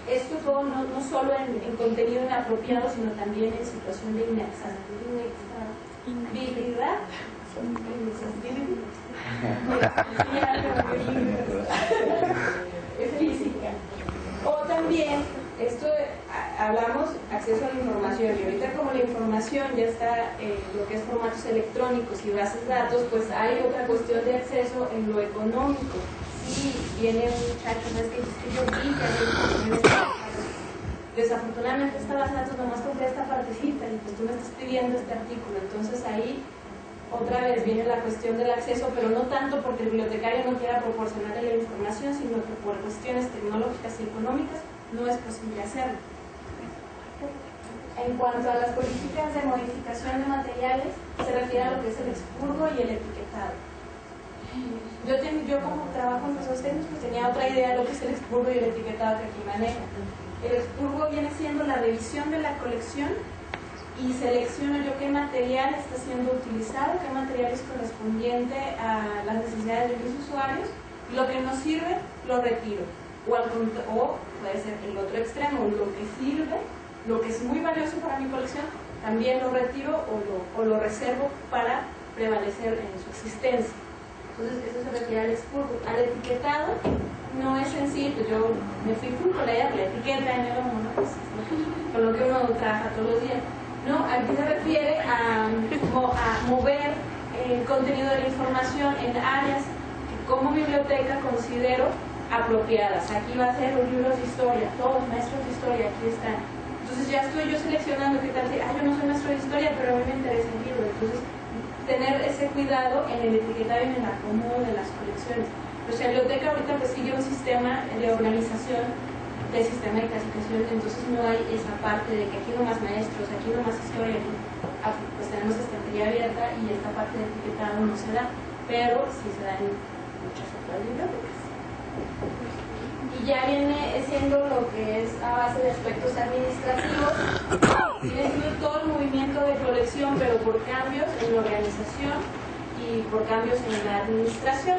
esto todo no solo en contenido inapropiado, sino también en situación de inaccesibilidad física. O también, esto hablamos acceso a la información, y ahorita como la información ya está en lo que es formatos electrónicos y bases de datos, pues hay otra cuestión de acceso en lo económico. Si viene un muchacho, ¿sabes qué? Es que yo vi que desafortunadamente esta base de datos nomás compré esta partecita y pues tú me estás pidiendo este artículo. Entonces ahí otra vez viene la cuestión del acceso, pero no tanto porque el bibliotecario no quiera proporcionarle la información, sino que por cuestiones tecnológicas y económicas no es posible hacerlo. En cuanto a las políticas de modificación de materiales, se refiere a lo que es el expurgo y el etiquetado. Yo como trabajo en procesos técnicos, pues tenía otra idea de lo que es el expurgo y el etiquetado que aquí manejo. El expurgo viene siendo la revisión de la colección y selecciono yo qué material está siendo utilizado, qué material es correspondiente a las necesidades de mis usuarios, y lo que no sirve lo retiro. O puede ser el otro extremo, lo que sirve, lo que es muy valioso para mi colección, también lo retiro o lo reservo para prevalecer en su existencia. Entonces eso se refiere al expurgo. Al etiquetado no es sencillo, yo me fui con la idea de la etiqueta en el homo, ¿no? Pues, con lo que uno trabaja todos los días. No, aquí se refiere a mover el contenido de la información en áreas que como biblioteca considero apropiadas. Aquí va a ser los libros de historia, todos los maestros de historia, aquí están. Entonces ya estoy yo seleccionando qué tal, yo no soy maestro de historia, pero a mí me interesa el libro. Entonces, tener ese cuidado en el etiquetado y en el acomodo de las colecciones. Nuestra biblioteca ahorita pues sigue un sistema de organización del sistema de clasificación, entonces no hay esa parte de que aquí no más maestros, aquí no más historia, pues tenemos estantería abierta y esta parte de etiquetado no se da, pero sí se da en muchas otras bibliotecas. Y ya viene siendo lo que es a base de aspectos administrativos, viene siendo todo el movimiento de colección, pero por cambios en la organización y por cambios en la administración.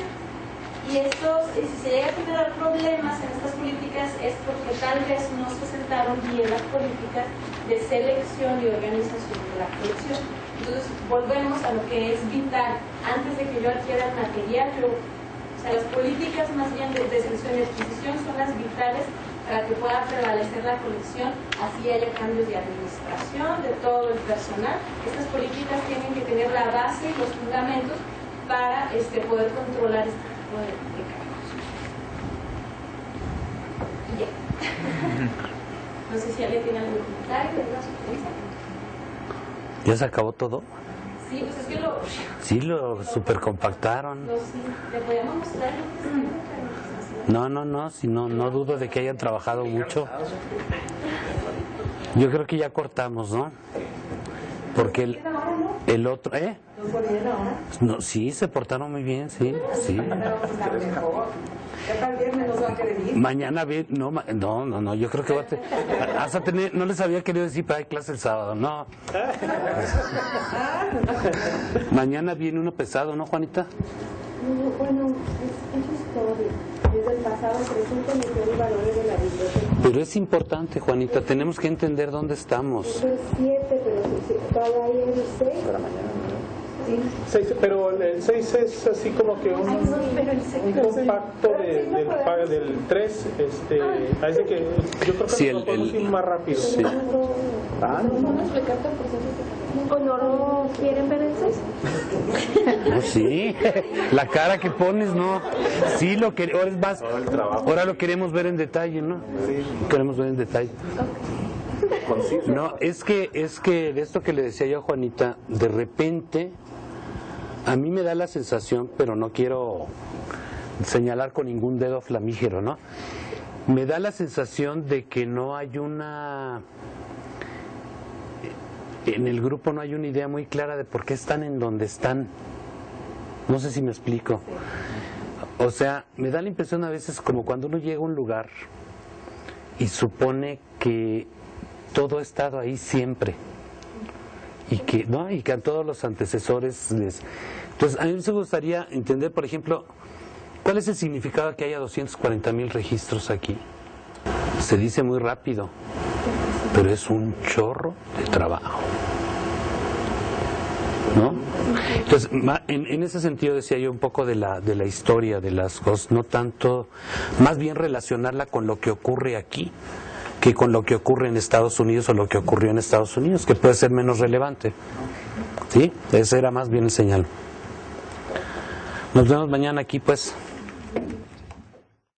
Y estos, si se llega a generar problemas en estas políticas es porque tal vez no se sentaron bien las políticas de selección y organización de la colección. Entonces volvemos a lo que es vital. Antes de que yo adquiera el material, o sea, las políticas más bien de selección y adquisición son las vitales para que pueda prevalecer la colección, así haya cambios de administración, de todo el personal. Estas políticas tienen que tener la base y los fundamentos para poder controlar este tipo de cambios. Y ya. No sé si alguien tiene algún comentario, alguna sugerencia. ¿Ya se acabó todo? Sí, pues es que lo... Sí, lo supercompactaron. Sí, le podemos mostrar No, si no dudo de que hayan trabajado mucho. Yo creo que ya cortamos, ¿no? Porque el otro, No, sí, se portaron muy bien, sí. Mañana no, yo creo que vas a tener, no les había querido decir para clase el sábado, no. Mañana viene uno pesado, ¿no, Juanita? Bueno, es historia. Desde el pasado presente misión y valores de la biblioteca. Pero es importante, Juanita, tenemos que entender dónde estamos. Es el 7, pero todavía hay el 6. Para mañana. Sí. Pero el 6 es así como que un compacto del 3, parece que yo creo que sí, lo podemos ir más rápido. Sí. ¿O no lo quieren ver el 6? No, sí, la cara que pones, no. Sí, ahora es más. Ahora lo queremos ver en detalle, ¿no? Lo queremos ver en detalle. No, es que de esto que le decía yo a Juanita, de repente a mí me da la sensación, pero no quiero señalar con ningún dedo flamígero, ¿no? Me da la sensación de que no hay en el grupo no hay una idea muy clara de por qué están en donde están. No sé si me explico. O sea, me da la impresión a veces como cuando uno llega a un lugar y supone que todo ha estado ahí siempre. Y que a todos los antecesores les... Entonces, a mí me gustaría entender, por ejemplo, ¿cuál es el significado de que haya 240,000 registros aquí? Se dice muy rápido, pero es un chorro de trabajo, ¿no? Entonces, en ese sentido decía yo un poco de la historia de las cosas, no tanto, más bien relacionarla con lo que ocurre aquí, que con lo que ocurre en Estados Unidos o lo que ocurrió en Estados Unidos, que puede ser menos relevante. ¿Sí? Ese era más bien el señal. Nos vemos mañana aquí, pues.